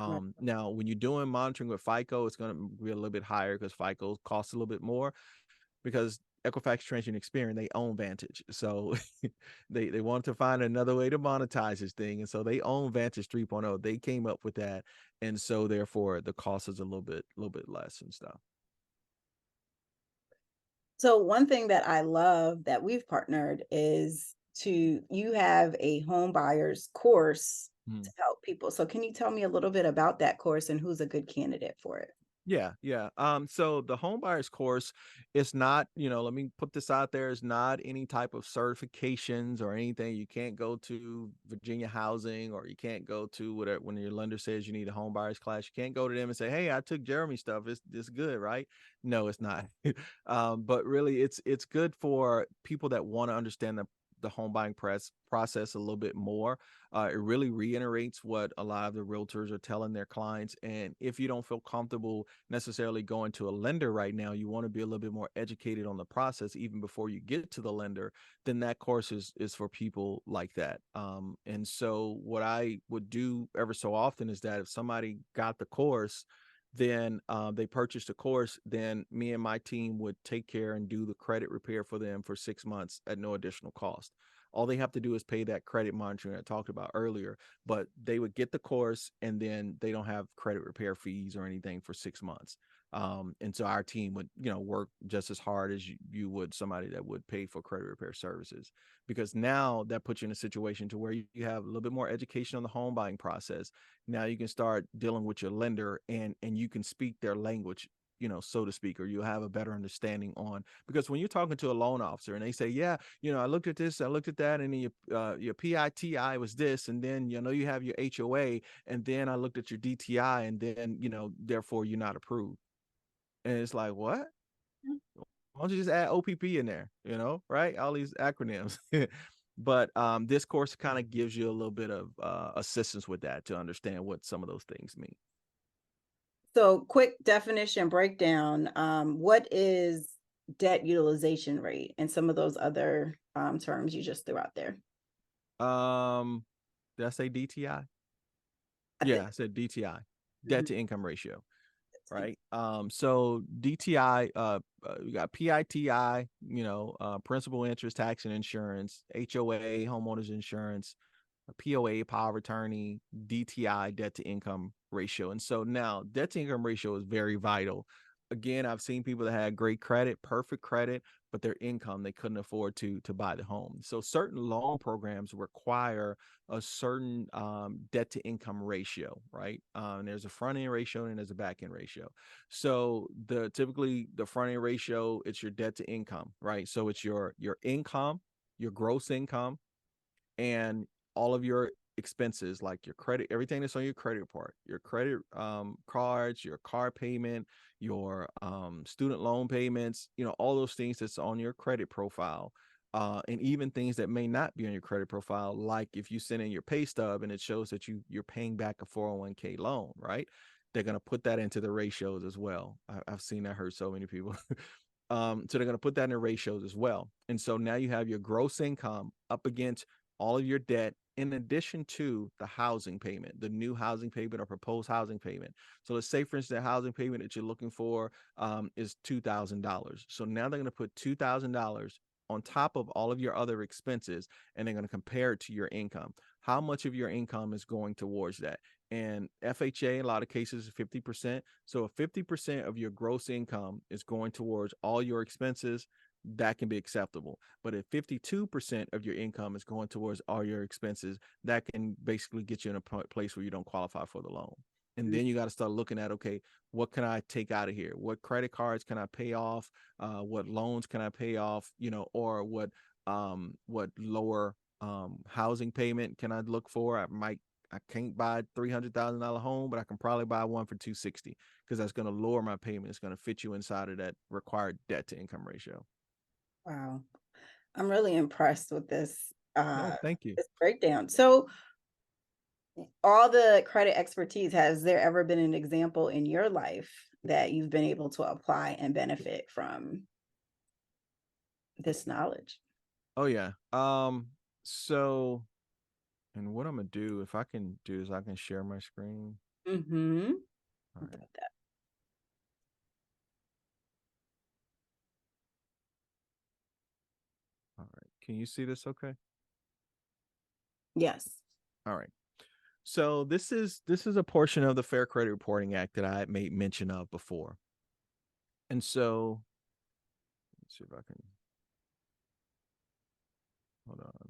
Speaker 1: right.
Speaker 2: Now, when you're doing monitoring with FICO, it's going to be a little bit higher because FICO costs a little bit more because Equifax, TransUnion, Experian, they own Vantage. So they wanted to find another way to monetize this thing. And so they own Vantage 3.0. They came up with that. And so therefore the cost is a little bit less and stuff.
Speaker 1: So one thing that I love that we've partnered is to you have a home buyers course
Speaker 2: Hmm.
Speaker 1: to help people. So can you tell me a little bit about that course and who's a good candidate for it?
Speaker 2: Yeah, yeah. So the home buyers course is not, let me put this out there, is not any type of certifications or anything. You can't go to Virginia Housing, or you can't go to whatever when your lender says you need a home buyers class. You can't go to them and say, "Hey, I took Jeremy stuff. It's good, right?" No, it's not. But really, it's good for people that want to understand the home buying process a little bit more. It really reiterates what a lot of the realtors are telling their clients. And if you don't feel comfortable necessarily going to a lender right now, you want to be a little bit more educated on the process even before you get to the lender, then that course is for people like that. And so what I would do ever so often is that if somebody got the course, then they purchased a course, then me and my team would take care and do the credit repair for them for 6 months at no additional cost. All they have to do is pay that credit monitoring I talked about earlier, but they would get the course and then they don't have credit repair fees or anything for 6 months. And so our team would, work just as hard as you would somebody that would pay for credit repair services, because now that puts you in a situation to where you have a little bit more education on the home buying process. Now you can start dealing with your lender, and you can speak their language, so to speak, or you'll have a better understanding on, because when you're talking to a loan officer and they say, yeah, I looked at this, I looked at that, and then your PITI was this, and then, you have your HOA, and then I looked at your DTI, and then, therefore you're not approved. And it's like, what? Why don't you just add OPP in there, right? All these acronyms. But this course kind of gives you a little bit of assistance with that to understand what some of those things mean.
Speaker 1: So quick definition breakdown. What is debt utilization rate and some of those other terms you just threw out there?
Speaker 2: Did I say DTI?
Speaker 1: I
Speaker 2: Yeah,
Speaker 1: think.
Speaker 2: I said DTI, debt
Speaker 1: Mhm.
Speaker 2: to income ratio, right? So DTI, we got PITI, principal, interest, tax, and insurance, HOA, homeowners insurance, POA, power of attorney, DTI, debt to income ratio. And so now debt to income ratio is very vital. Again, I've seen people that had great credit, perfect credit, but their income, they couldn't afford to buy the home. So certain loan programs require a certain debt to income ratio, right? And there's a front end ratio and there's a back end ratio. So typically the front end ratio, it's your debt to income, right? So it's your income, your gross income, and all of your expenses, like your credit, everything that's on your credit report, your credit cards, your car payment, your student loan payments, all those things that's on your credit profile. And even things that may not be on your credit profile, like if you send in your pay stub and it shows that you're paying back a 401k loan, right? They're going to put that into the ratios as well. I've seen that hurt so many people. So they're going to put that in the ratios as well. And so now you have your gross income up against all of your debt, in addition to the housing payment, the new housing payment or proposed housing payment. So let's say, for instance, the housing payment that you're looking for is $2,000. So now they're going to put $2,000 on top of all of your other expenses, and they're going to compare it to your income. How much of your income is going towards that? And FHA, in a lot of cases, is 50%. So if 50% of your gross income is going towards all your expenses, that can be acceptable. But if 52% of your income is going towards all your expenses, that can basically get you in a place where you don't qualify for the loan. And then you got to start looking at, okay, what can I take out of here? What credit cards can I pay off? What loans can I pay off? Or what lower housing payment can I look for? I can't buy $300,000 home, but I can probably buy one for 260, because that's going to lower my payment. It's going to fit you inside of that required debt to income ratio.
Speaker 1: Wow. I'm really impressed with
Speaker 2: No, thank you.
Speaker 1: this breakdown. So all the credit expertise, has there ever been an example in your life that you've been able to apply and benefit from this knowledge?
Speaker 2: Oh yeah. So, and what I'm gonna do, if I can do, is I can share my screen.
Speaker 1: Mm-hmm.
Speaker 2: All right.
Speaker 1: About that.
Speaker 2: All right. Can you see this okay?
Speaker 1: Yes.
Speaker 2: All right. So this is a portion of the Fair Credit Reporting Act that I made mention of before. And so let's see if I can hold on.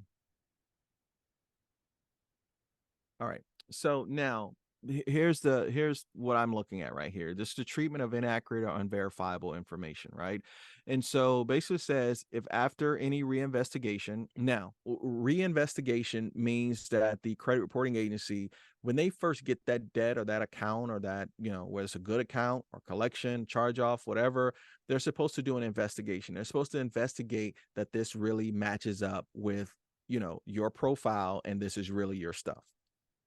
Speaker 2: All right. So now here's what I'm looking at right here. This is the treatment of inaccurate or unverifiable information, right? And so basically says, if after any reinvestigation, now reinvestigation means that the credit reporting agency, when they first get that debt or that account, or that, whether it's a good account or collection, charge off, whatever, they're supposed to do an investigation. They're supposed to investigate that this really matches up with, your profile, and this is really your stuff.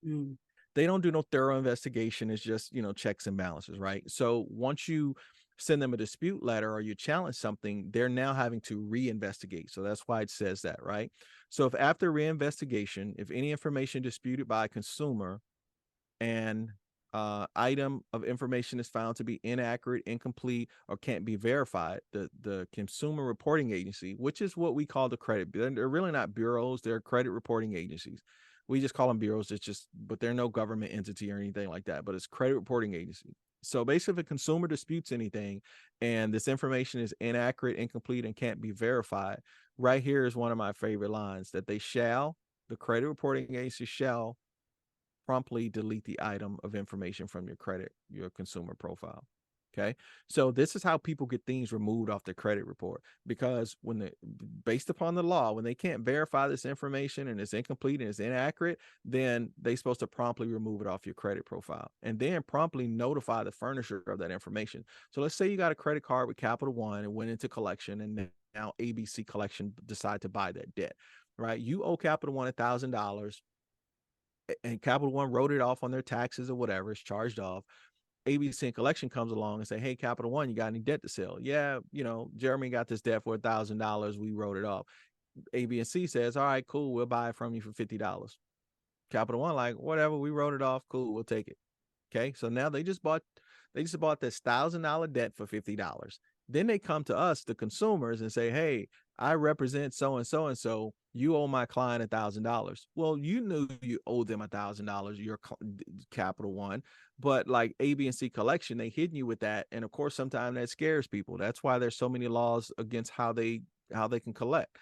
Speaker 1: Mm.
Speaker 2: They don't do no thorough investigation. It's just, checks and balances, right? So once you send them a dispute letter or you challenge something, they're now having to reinvestigate. So that's why it says that, right? So if after reinvestigation, if any information disputed by a consumer and item of information is found to be inaccurate, incomplete, or can't be verified, the consumer reporting agency, which is what we call the credit, they're really not bureaus, they're credit reporting agencies. We just call them bureaus. It's just, but they're no government entity or anything like that, but it's credit reporting agency. So basically, if a consumer disputes anything and this information is inaccurate, incomplete, and can't be verified, right here is one of my favorite lines that the credit reporting agency shall promptly delete the item of information from your consumer profile. Okay. So this is how people get things removed off their credit report, because based upon the law, when they can't verify this information and it's incomplete and it's inaccurate, then they're supposed to promptly remove it off your credit profile and then promptly notify the furnisher of that information. So let's say you got a credit card with Capital One and went into collection, and now ABC Collection decide to buy that debt, right? You owe Capital One $1,000, and Capital One wrote it off on their taxes or whatever, it's charged off. ABC and Collection comes along and say, "Hey, Capital One, you got any debt to sell?" "Yeah, Jeremy got this debt for $1,000. We wrote it off." A, B, and C says, "All right, cool. We'll buy it from you for $50." Capital One, like, whatever, we wrote it off. Cool, we'll take it. Okay, so now they just bought this $1,000 debt for $50. Then they come to us, the consumers, and say, "Hey, I represent so and so and so. You owe my client $1,000." Well, you knew you owed them $1,000, your Capital One, but like A, B, and C Collection, they hidden you with that, and of course, sometimes that scares people. That's why there's so many laws against how they can collect.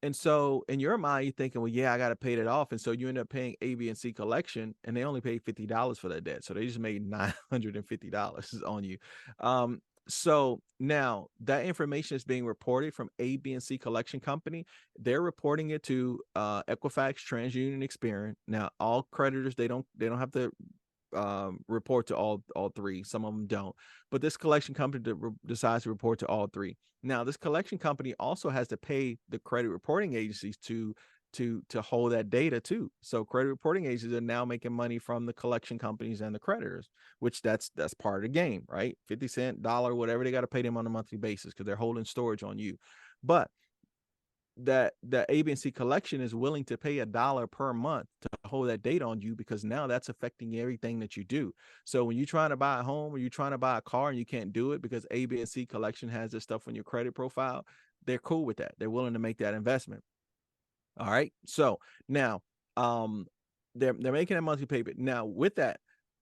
Speaker 2: And so in your mind, you're thinking, well, yeah, I got to pay that off. And so you end up paying A, B, and C Collection, and they only paid $50 for that debt. So they just made $950 on you. So now that information is being reported from A, B, and C Collection Company. They're reporting it to Equifax, TransUnion, Experian. Now, all creditors, they don't have to report to all three. Some of them don't, but this collection company decides to report to all three. Now, this collection company also has to pay the credit reporting agencies to hold that data too. So credit reporting agencies are now making money from the collection companies and the creditors, which that's part of the game, right? 50 cent, dollar, whatever, they got to pay them on a monthly basis because they're holding storage on you. But that agency collection is willing to pay $1 per month to hold that data on you, because now that's affecting everything that you do. So when you're trying to buy a home or you're trying to buy a car and you can't do it because ABC Collection has this stuff on your credit profile, they're cool with that. They're willing to make that investment. All right. So now they're making a monthly payment. Now with that,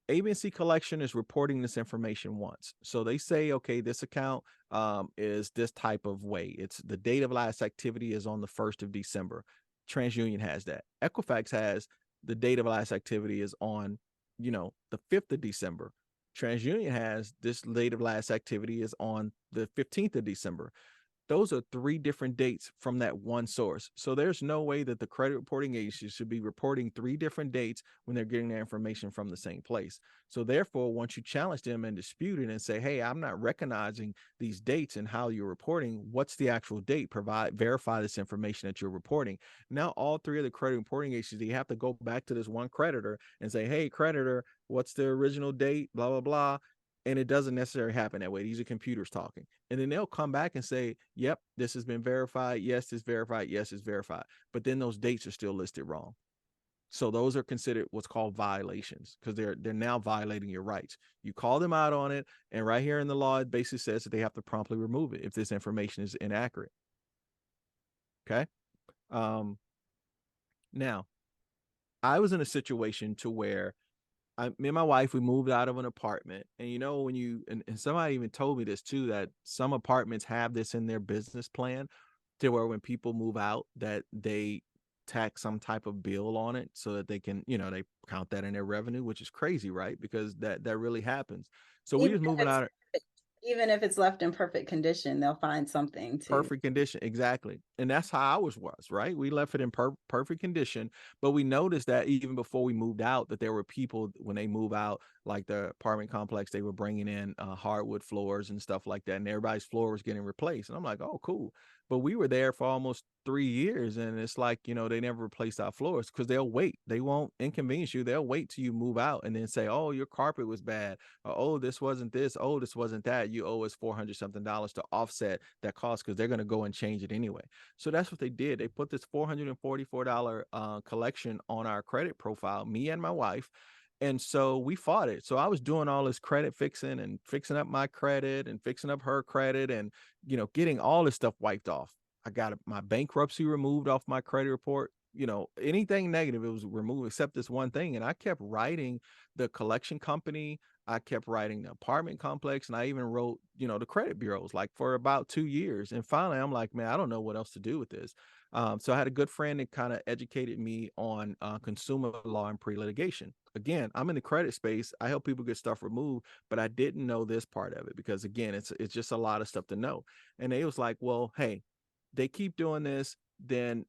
Speaker 2: ABC Collection is reporting this information once. So they say, okay, this account is this type of way. It's the date of last activity is on the 1st of December. TransUnion has that. Equifax has the date of last activity is on, the 5th of December. TransUnion has this date of last activity is on the 15th of December. Those are three different dates from that one source. So there's no way that the credit reporting agency should be reporting three different dates when they're getting their information from the same place. So therefore, once you challenge them and dispute it and say, "Hey, I'm not recognizing these dates and how you're reporting, what's the actual date? Verify this information that you're reporting." Now, all three of the credit reporting agencies, they have to go back to this one creditor and say, "Hey, creditor, what's the original date? Blah, blah, blah." And it doesn't necessarily happen that way. These are computers talking. And then they'll come back and say, "Yep, this has been verified. Yes, it's verified. Yes, it's verified." But then those dates are still listed wrong. So those are considered what's called violations, because they're now violating your rights. You call them out on it, and right here in the law, it basically says that they have to promptly remove it if this information is inaccurate. Okay. Um, Now, I was in a situation to where me and my wife, we moved out of an apartment, and when and somebody even told me this too, that some apartments have this in their business plan, to where when people move out, that they tack some type of bill on it so that they can, they count that in their revenue, which is crazy, right? Because that really happens. So we
Speaker 1: Even
Speaker 2: was moving out.
Speaker 1: even if it's left in perfect condition, they'll find something to.
Speaker 2: Perfect condition, exactly. And that's how ours was, right? We left it in perfect condition, but we noticed that even before we moved out, that there were people when they move out, like the apartment complex, they were bringing in hardwood floors and stuff like that, and everybody's floor was getting replaced. And I'm like, "Oh, cool." But we were there for almost 3 years, and it's like, they never replaced our floors because they'll wait. They won't inconvenience you. They'll wait till you move out and then say, "Oh, your carpet was bad," or, "Oh, this wasn't this. Oh, this wasn't that. You owe us 400 something dollars to offset that cost," because they're going to go and change it anyway. So that's what they did. They put this $444 collection on our credit profile, me and my wife. And so we fought it. So I was doing all this credit fixing and fixing up my credit and fixing up her credit and, getting all this stuff wiped off. I got my bankruptcy removed off my credit report. Anything negative, it was removed except this one thing. And I kept writing the collection company I kept writing the apartment complex, and I even wrote, the credit bureaus like for about 2 years. And finally, I'm like, man, I don't know what else to do with this. So I had a good friend that kind of educated me on consumer law and pre-litigation. Again, I'm in the credit space. I help people get stuff removed, but I didn't know this part of it because again, it's just a lot of stuff to know. And they was like, well, hey, they keep doing this, then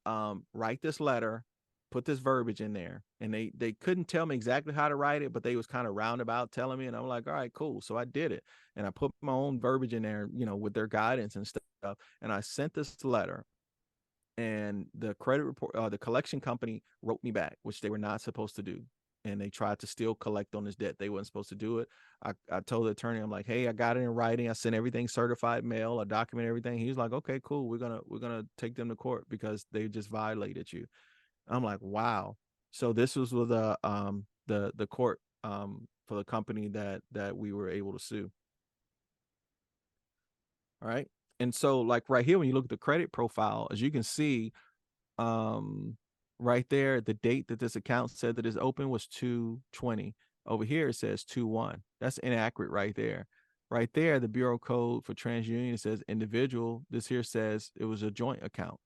Speaker 2: write this letter, put this verbiage in there. And they couldn't tell me exactly how to write it, but they was kind of roundabout telling me. And I'm like, all right, cool. So I did it. And I put my own verbiage in there, with their guidance and stuff. And I sent this letter, and the credit report, the collection company wrote me back, which they were not supposed to do. And they tried to still collect on this debt. They weren't supposed to do it. I told the attorney, I'm like, hey, I got it in writing. I sent everything certified mail. I document everything. He was like, okay, cool. We're gonna take them to court because they just violated you. I'm like, wow. So this was with the court for the company that we were able to sue. All right. And so like right here, when you look at the credit profile, as you can see, um right there, the date that this account said that is open was 2/20. Over here it says 2/1. That's inaccurate right there. Right there, the bureau code for TransUnion says individual. This here says it was a joint account.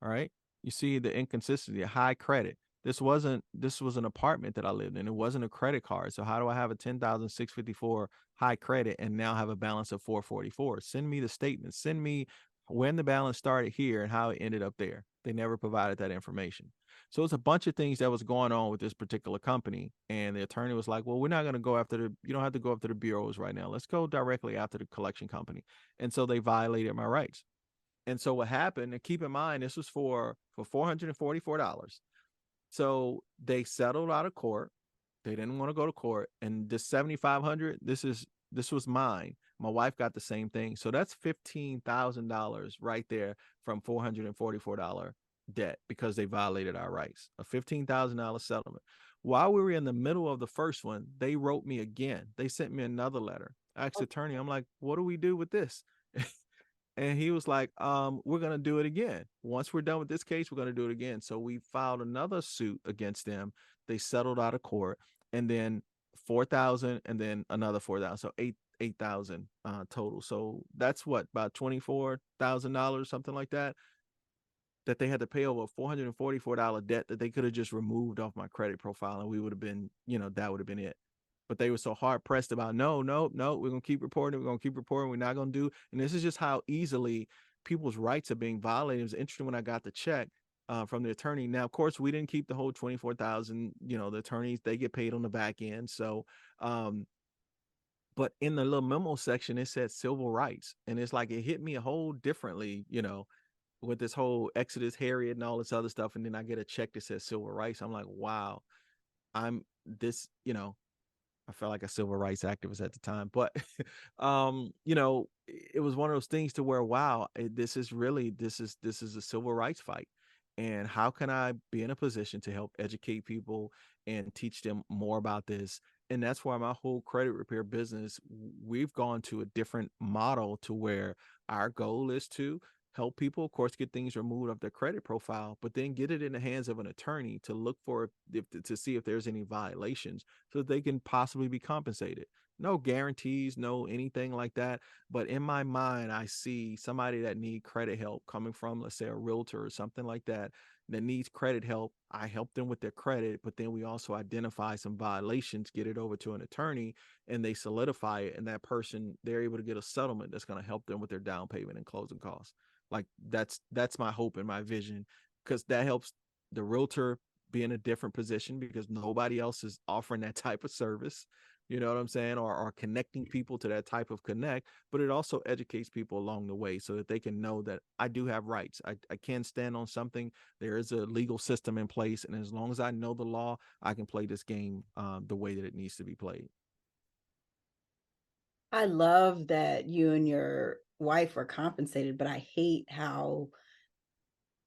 Speaker 2: All right. You see the inconsistency, high credit. This was an apartment that I lived in. It wasn't a credit card. So how do I have a 10,654 high credit and now have a balance of 444? Send me the statement. Send me when the balance started here and how it ended up there. They never provided that information. So it's a bunch of things that was going on with this particular company. And the attorney was like, well, we're not going to go after you don't have to go after the bureaus right now. Let's go directly after the collection company. And so they violated my rights. And so what happened, and keep in mind, this was for $444. So they settled out of court. They didn't want to go to court. And this 7,500, this was mine. My wife got the same thing. So that's $15,000 right there from $444 debt because they violated our rights. A $15,000 settlement. While we were in the middle of the first one, they wrote me again. They sent me another letter. I asked the attorney, I'm like, what do we do with this? And he was like, we're going to do it again. Once we're done with this case, we're going to do it again. So we filed another suit against them. They settled out of court, and then 4,000 and then another 4,000. So 8,000 total. So that's what, about $24,000, something like that they had to pay over a $444 debt that they could have just removed off my credit profile. And we would have been, that would have been it. But they were so hard pressed about no, no, no, we're gonna keep reporting, we're gonna keep reporting, we're not gonna do. And this is just how easily people's rights are being violated. It was interesting when I got the check from the attorney. Now, of course, we didn't keep the whole 24,000. The attorneys, they get paid on the back end. So but in the little memo section, it said civil rights. And it's like it hit me a whole differently, with this whole Exodus Harriet and all this other stuff. And then I get a check that says civil rights. I'm like, wow, I'm this, I felt like a civil rights activist at the time, but it was one of those things to where, wow, this is a civil rights fight. And how can I be in a position to help educate people and teach them more about this? And that's why my whole credit repair business, we've gone to a different model to where our goal is to help people, of course, get things removed off their credit profile, but then get it in the hands of an attorney to look for to see if there's any violations so that they can possibly be compensated. No guarantees, no anything like that. But in my mind, I see somebody that need credit help coming from, let's say, a realtor or something like that needs credit help. I help them with their credit, but then we also identify some violations, get it over to an attorney, and they solidify it. And that person, they're able to get a settlement that's going to help them with their down payment and closing costs. Like that's my hope and my vision, because that helps the realtor be in a different position because nobody else is offering that type of service. You know what I'm saying? Or connecting people to that type of connect, but it also educates people along the way so that they can know that I do have rights. I can stand on something. There is a legal system in place. And as long as I know the law, I can play this game the way that it needs to be played.
Speaker 1: I love that you and your wife were compensated, but I hate how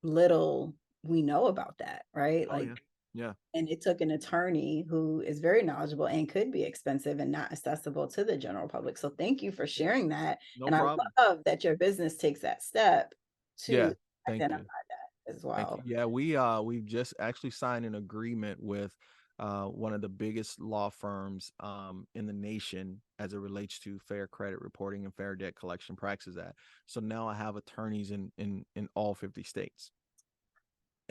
Speaker 1: little we know about that, right?
Speaker 2: Oh
Speaker 1: Like,
Speaker 2: yeah. Yeah.
Speaker 1: and it took an attorney who is very knowledgeable and could be expensive and not accessible to the general public. So thank you for sharing that.
Speaker 2: No
Speaker 1: And I
Speaker 2: problem.
Speaker 1: love that your business takes that step
Speaker 2: Yeah.
Speaker 1: to
Speaker 2: Thank
Speaker 1: identify
Speaker 2: you.
Speaker 1: that as
Speaker 2: Thank you.
Speaker 1: well.
Speaker 2: Yeah, we've just actually signed an agreement with one of the biggest law firms in the nation as it relates to fair credit reporting and fair debt collection practices act. So now I have attorneys in all 50 states.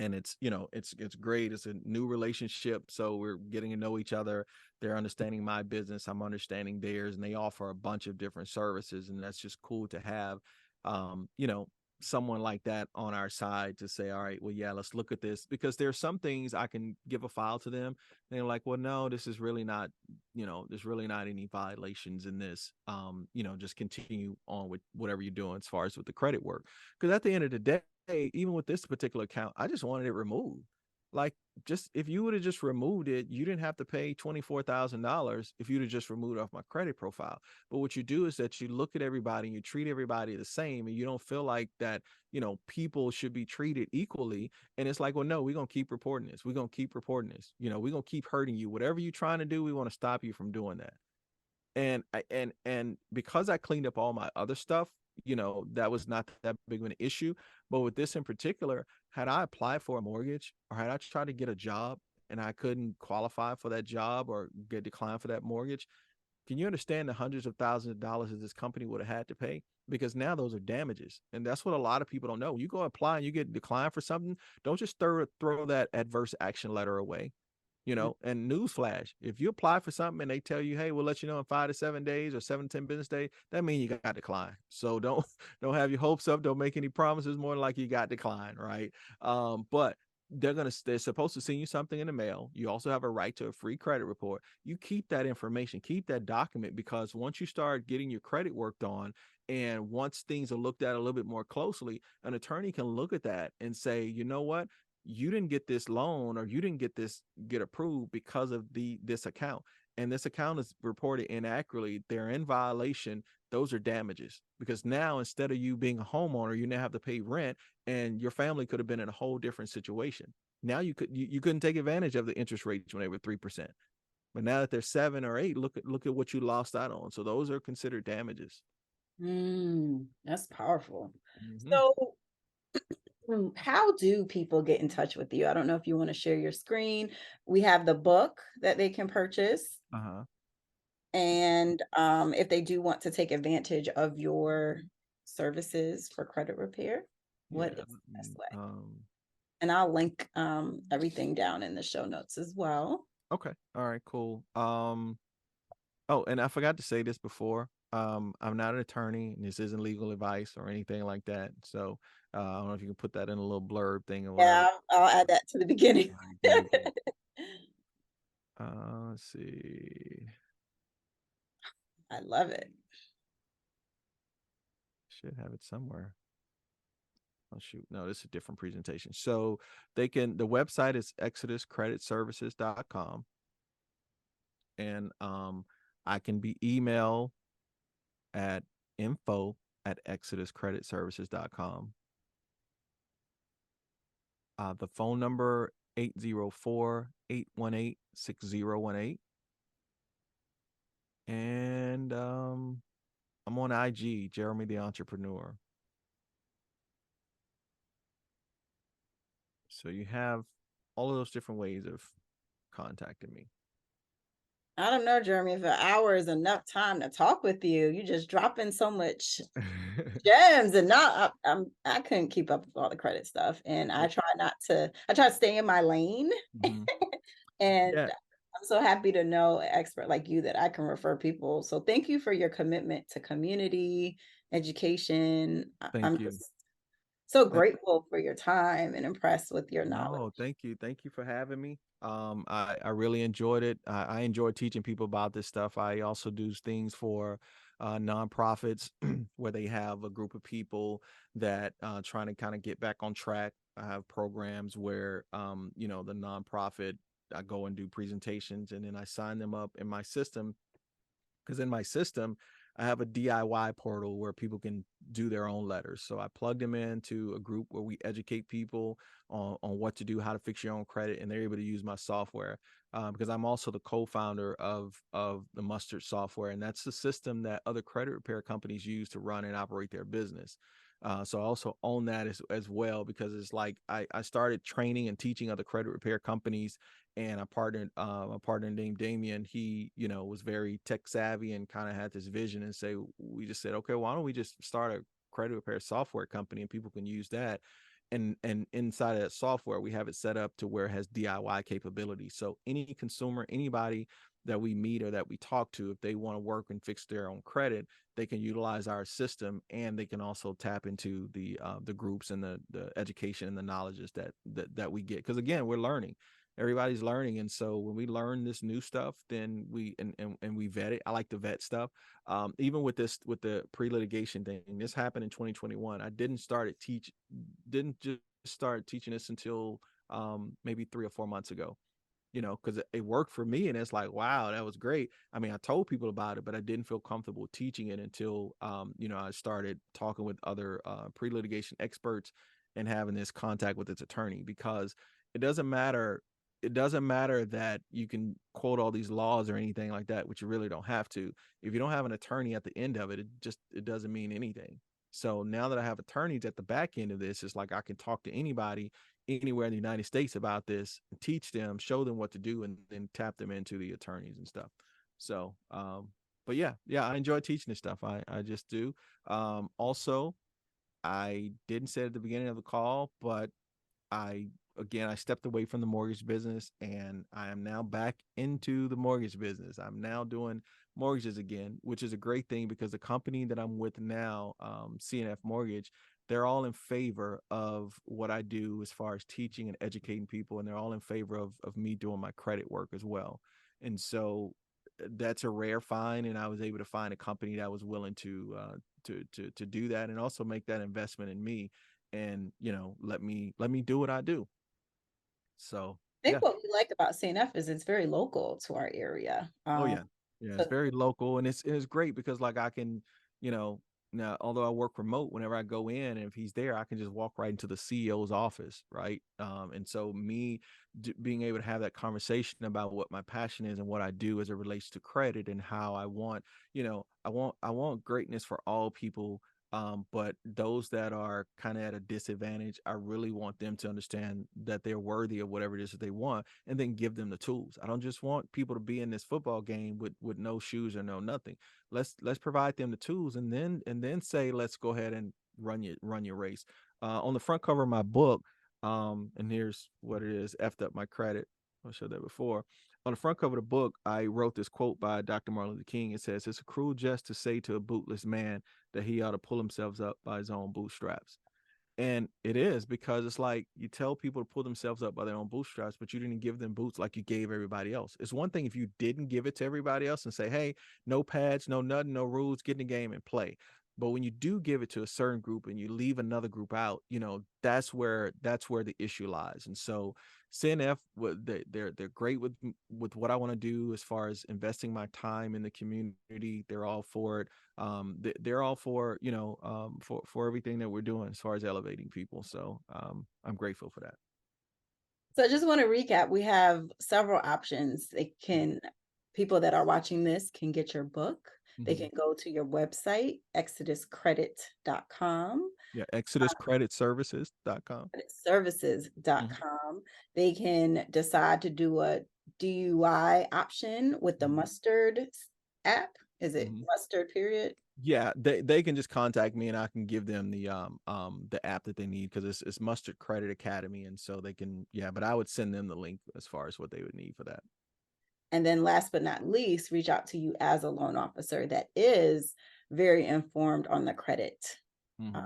Speaker 2: And it's, you know, it's great. It's a new relationship, so we're getting to know each other. They're understanding my business, I'm understanding theirs, and they offer a bunch of different services, and that's just cool to have, you know, someone like that on our side to say, all right, well, yeah, let's look at this, because there's some things I can give a file to them and they're like, well, no, this is really not, you know, there's really not any violations in this. You know, just continue on with whatever you're doing as far as with the credit work, because at the end of the day, even with this particular account, I just wanted it removed. Like, just if you would have just removed it, you didn't have to pay $24,000 if you'd have just removed it off my credit profile. But what you do is that you look at everybody and you treat everybody the same, and you don't feel like that, you know, people should be treated equally. And it's like, well, no, we're gonna keep reporting this. We're gonna keep reporting this. You know, we're gonna keep hurting you. Whatever you're trying to do, we want to stop you from doing that. And because I cleaned up all my other stuff, you know, that was not that big of an issue. But with this in particular, had I applied for a mortgage or had I tried to get a job and I couldn't qualify for that job or get declined for that mortgage, can you understand the hundreds of thousands of dollars that this company would have had to pay? Because now those are damages. And that's what a lot of people don't know. You go apply and you get declined for something, don't just throw that adverse action letter away. You know, and newsflash, if you apply for something and they tell you, hey, we'll let you know in 5 to 7 days or 7 to 10 business days, that means you got declined. So don't have your hopes up. Don't make any promises. More than like you got declined, right? But they're supposed to send you something in the mail. You also have a right to a free credit report. You keep that information, keep that document, because once you start getting your credit worked on, and once things are looked at a little bit more closely, an attorney can look at that and say, you know what, you didn't get this loan or you didn't get approved because of this account, and this account is reported inaccurately, they're in violation. Those are damages, because now instead of you being a homeowner, you now have to pay rent, and your family could have been in a whole different situation. Now you couldn't take advantage of the interest rates when they were 3%, but now that they're 7 or 8, look at what you lost out on. So those are considered damages.
Speaker 1: That's powerful.
Speaker 2: Mm-hmm.
Speaker 1: So, how do people get in touch with you? I don't know if you want to share your screen. We have the book that they can purchase.
Speaker 2: Uh-huh.
Speaker 1: And if they do want to take advantage of your services for credit repair, what
Speaker 2: Yeah,
Speaker 1: is the
Speaker 2: let
Speaker 1: best
Speaker 2: me,
Speaker 1: way? And I'll link everything down in the show notes as well.
Speaker 2: okay, all right, cool. Oh, and I forgot to say this before. I'm not an attorney, and this isn't legal advice or anything like that. So I don't know if you can put that in a little blurb thing or whatever.
Speaker 1: Yeah, I'll add that to the beginning.
Speaker 2: All right, good, good. Let's see.
Speaker 1: I love it.
Speaker 2: Should have it somewhere. Oh shoot, no, this is a different presentation. So the website is exoduscreditservices.com, and I can be emailed at info@exoduscreditservices.com. The phone number 804-818-6018. And I'm on IG, Jeremie the Entrepreneur. So you have all of those different ways of contacting me.
Speaker 1: I don't know, Jeremy, if an hour is enough time to talk with you. You just dropping so much gems, and not I couldn't keep up with all the credit stuff, and I
Speaker 2: Well,
Speaker 1: try not to. I try to stay in my lane,
Speaker 2: mhm.
Speaker 1: and
Speaker 2: Yeah,
Speaker 1: I'm so happy to know an expert like you that I can refer people. So thank you for your commitment to community education. I'm
Speaker 2: thank you.
Speaker 1: just so
Speaker 2: Thank
Speaker 1: grateful for your time and impressed with your knowledge.
Speaker 2: No, thank you. Thank you for having me. I really enjoyed it. I enjoy teaching people about this stuff. I also do things for nonprofits where they have a group of people that trying to kind of get back on track. I have programs where you know, the nonprofit, I go and do presentations, and then I sign them up in my system, because in my system I have a DIY portal where people can do their own letters. So I plug them into a group where we educate people on what to do, how to fix your own credit, and they're able to use my software, because I'm also the co-founder of the Mustard software, and that's the system that other credit repair companies use to run and operate their business. So I also own that as well, because it's like I started training and teaching other credit repair companies, and a partner named Damien. He, was very tech savvy and kind of had this vision, and we just said, okay, why don't we just start a credit repair software company, and people can use that. And inside of that software, we have it set up to where it has DIY capability. So any consumer, anybody that we meet or that we talk to, if they want to work and fix their own credit, they can utilize our system, and they can also tap into the groups and the education and the knowledges that we get. Because again, we're learning. Everybody's learning, and so when we learn this new stuff, then and we vet it. I like to vet stuff. Even with the pre-litigation thing, this happened in 2021. I didn't just start teaching this until maybe 3 or 4 months ago, because it worked for me. And it's like, wow, that was great. I mean, I told people about it, but I didn't feel comfortable teaching it until, I started talking with other pre-litigation experts and having this contact with its attorney, because it doesn't matter. It doesn't matter that you can quote all these laws or anything like that, which you really don't have to. If you don't have an attorney at the end of it, it doesn't mean anything. So now that I have attorneys at the back end of this, it's like I can talk to anybody anywhere in the United States about this, teach them, show them what to do, and then tap them into the attorneys and stuff. So, but yeah, I enjoy teaching this stuff. I just do. Also, I didn't say it at the beginning of the call, but I I stepped away from the mortgage business, and I am now back into the mortgage business. I'm now doing mortgages again, which is a great thing, because the company that I'm with now, CNF Mortgage, they're all in favor of what I do as far as teaching and educating people, and they're all in favor of me doing my credit work as well. And so that's a rare find, and I was able to find a company that was willing to do that, and also make that investment in me, and let me do what I do. So
Speaker 1: I
Speaker 2: yeah.
Speaker 1: think what we like about St. F is it's very local to our area.
Speaker 2: Oh yeah. Yeah, it's
Speaker 1: So
Speaker 2: very local, and it's great because like I can, you know, now although I work remote, whenever I go in, and if he's there, I can just walk right into the CEO's office, right? And so being able to have that conversation about what my passion is and what I do as it relates to credit, and how I want, I want greatness for all people. But those that are kind of at a disadvantage, I really want them to understand that they're worthy of whatever it is that they want, and then give them the tools. I don't just want people to be in this football game with no shoes or no nothing. Let's provide them the tools, and then say, let's go ahead and run your race. On the front cover of my book, and here's what it is: effed up my credit. I showed that before. On the front cover of the book, I wrote this quote by Dr. Martin Luther King. It says, "It's a cruel jest to say to a bootless man that he ought to pull himself up by his own bootstraps." And it is, because it's like you tell people to pull themselves up by their own bootstraps, but you didn't give them boots like you gave everybody else. It's one thing if you didn't give it to everybody else and say, hey, no pads, no nothing, no rules, get in the game and play. But when you do give it to a certain group and you leave another group out, that's where the issue lies. And so CNF, they're great with what I want to do as far as investing my time in the community. They're all for it. They're all for for everything that we're doing as far as elevating people. So I'm grateful for that.
Speaker 1: So I just want to recap. We have several options. People that are watching this can get your book. They
Speaker 2: Mm-hmm.
Speaker 1: can go to your website, exoduscredit.com,
Speaker 2: Yeah, ExodusCreditServices.com. Mm-hmm.
Speaker 1: services.com. They can decide to do a DUI option with the
Speaker 2: Mm-hmm.
Speaker 1: Mustard app. Is it
Speaker 2: Mm-hmm.
Speaker 1: Mustard period?
Speaker 2: Yeah, they can just contact me, and I can give them the app that they need, because it's Mustard Credit Academy, and so they can, yeah, but I would send them the link as far as what they would need for that.
Speaker 1: And then last but not least, reach out to you as a loan officer that is very informed on the credit.
Speaker 2: Mm-hmm.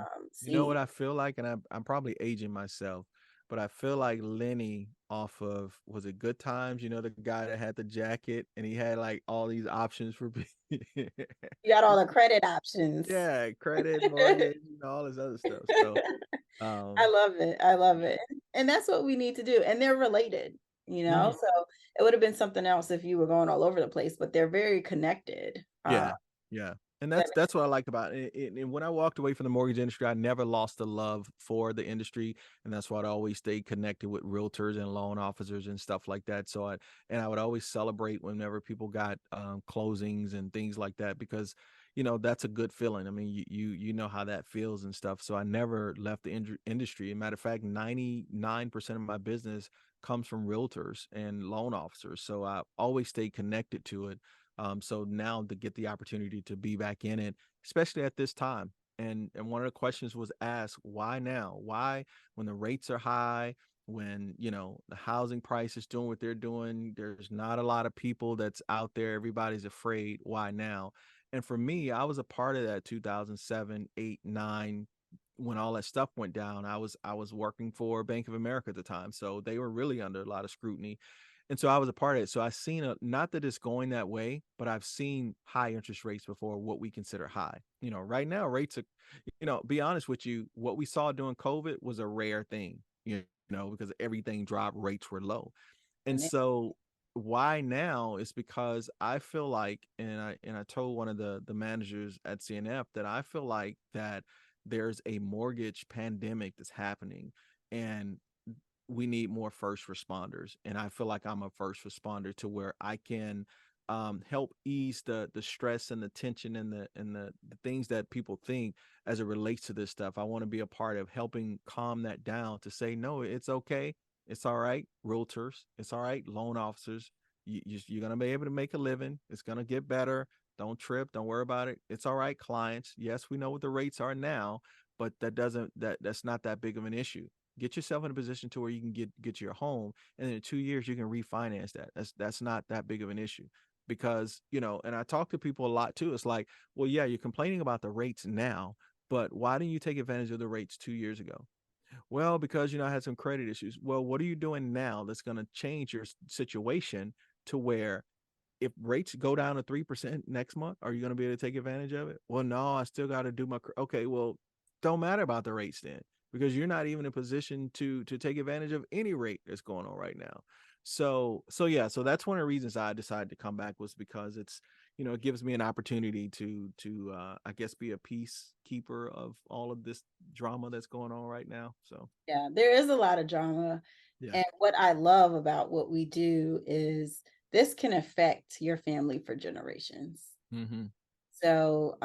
Speaker 2: You know
Speaker 1: See,
Speaker 2: what I feel like, and I'm probably aging myself, but I feel like Lenny off of, was it Good Times? You know, the guy that had the jacket and he had like all these options for
Speaker 1: you got all the credit options.
Speaker 2: yeah, credit, mortgage, all this other stuff. So
Speaker 1: I
Speaker 2: um
Speaker 1: love it. I love
Speaker 2: yeah.
Speaker 1: it. And that's what we need to do. And they're related,
Speaker 2: Mhm.
Speaker 1: so it would have been something else if you were going all over the place, but they're very connected.
Speaker 2: Yeah, yeah, and that's what I like about it. And when I walked away from the mortgage industry, I never lost the love for the industry, and that's why I always stayed connected with realtors and loan officers and stuff like that. So I would always celebrate whenever people got closings and things like that, because that's a good feeling. I mean, you know how that feels and stuff. So I never left the industry. As a matter of fact, 99% of my business comes from realtors and loan officers. So I always stay connected to it. So now to get the opportunity to be back in it, especially at this time. And one of the questions was asked, why now? Why when the rates are high, when the housing price is doing what they're doing, there's not a lot of people that's out there, everybody's afraid, why now? And for me, I was a part of that 2007, 8, 9 when all that stuff went down. I was working for Bank of America at the time, so they were really under a lot of scrutiny. And so I was a part of it. So I've seen not that it's going that way, but I've seen high interest rates before, what we consider high. Right now rates are, be honest with you, what we saw during COVID was a rare thing, because everything dropped, rates were low. And
Speaker 1: And it-
Speaker 2: so why now is because I feel like, and I told one of the managers at CNF that I feel like that there's a mortgage pandemic that's happening, and we need more first responders. And I feel like I'm a first responder to where I can help ease the stress and the tension and the things that people think as it relates to this stuff. I want to be a part of helping calm that down, to say, no, it's okay. It's all right, realtors. It's all right, loan officers. You're going to be able to make a living. It's going to get better. Don't trip. Don't worry about it. It's all right, clients. Yes, we know what the rates are now, but that's not that big of an issue. Get yourself in a position to where you can get your home, and in 2 years you can refinance that. That's not that big of an issue. Because and I talk to people a lot too. It's like, well, yeah, you're complaining about the rates now, but why didn't you take advantage of the rates 2 years ago? Well, because I had some credit issues. Well, what are you doing now that's going to change your situation to where, if rates go down to 3% next month, are you going to be able to take advantage of it? Well, no, I still got to do okay. Well, don't matter about the rates then, because you're not even in a position to take advantage of any rate that's going on right now. So yeah, so that's one of the reasons I decided to come back, was because it gives me an opportunity to I guess be a peacekeeper of all of this drama that's going on right now. So
Speaker 1: yeah, there is a lot of drama.
Speaker 2: yeah.
Speaker 1: And what I love about what we do is this can affect your family for generations.
Speaker 2: Mm-hmm.
Speaker 1: So,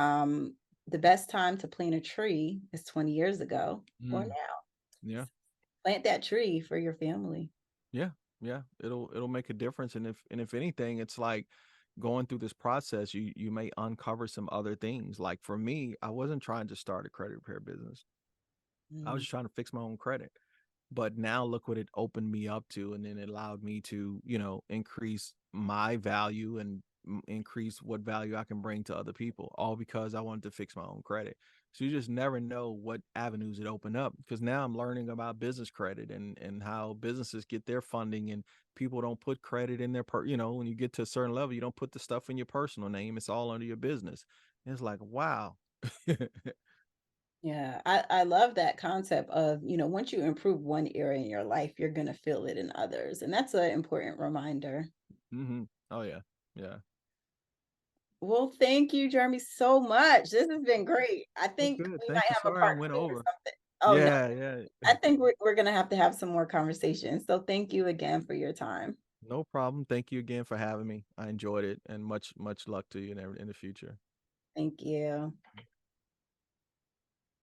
Speaker 1: the best time to plant a tree is 20 years ago or
Speaker 2: Mm.
Speaker 1: now.
Speaker 2: Yeah.
Speaker 1: Plant that tree for your family.
Speaker 2: Yeah, yeah, it'll make a difference. And if anything, it's like going through this process, you may uncover some other things. Like for me, I wasn't trying to start a credit repair business. I was
Speaker 1: Mm,
Speaker 2: just trying to fix my own credit. But now look what it opened me up to, and then it allowed me to, increase my value and increase what value I can bring to other people, all because I wanted to fix my own credit. So you just never know what avenues it open up, because now I'm learning about business credit and how businesses get their funding, and people don't put credit in their when you get to a certain level, you don't put the stuff in your personal name, it's all under your business. And it's like, wow.
Speaker 1: yeah, I love that concept of, once you improve one area in your life, you're going to feel it in others. And that's an important reminder.
Speaker 2: Hmm. Oh yeah. Yeah.
Speaker 1: Well, thank you, Jeremy, so much. This has been great. I
Speaker 2: Well,
Speaker 1: think
Speaker 2: good.
Speaker 1: we
Speaker 2: Thank
Speaker 1: might
Speaker 2: you.
Speaker 1: have a
Speaker 2: Sorry I
Speaker 1: part
Speaker 2: went
Speaker 1: two or
Speaker 2: over.
Speaker 1: something. Oh, no,
Speaker 2: Yeah, yeah.
Speaker 1: I think we're going to have some more conversations. So thank you again for your time.
Speaker 2: No problem. Thank you again for having me. I enjoyed it, and much luck to you in the future.
Speaker 1: Thank you.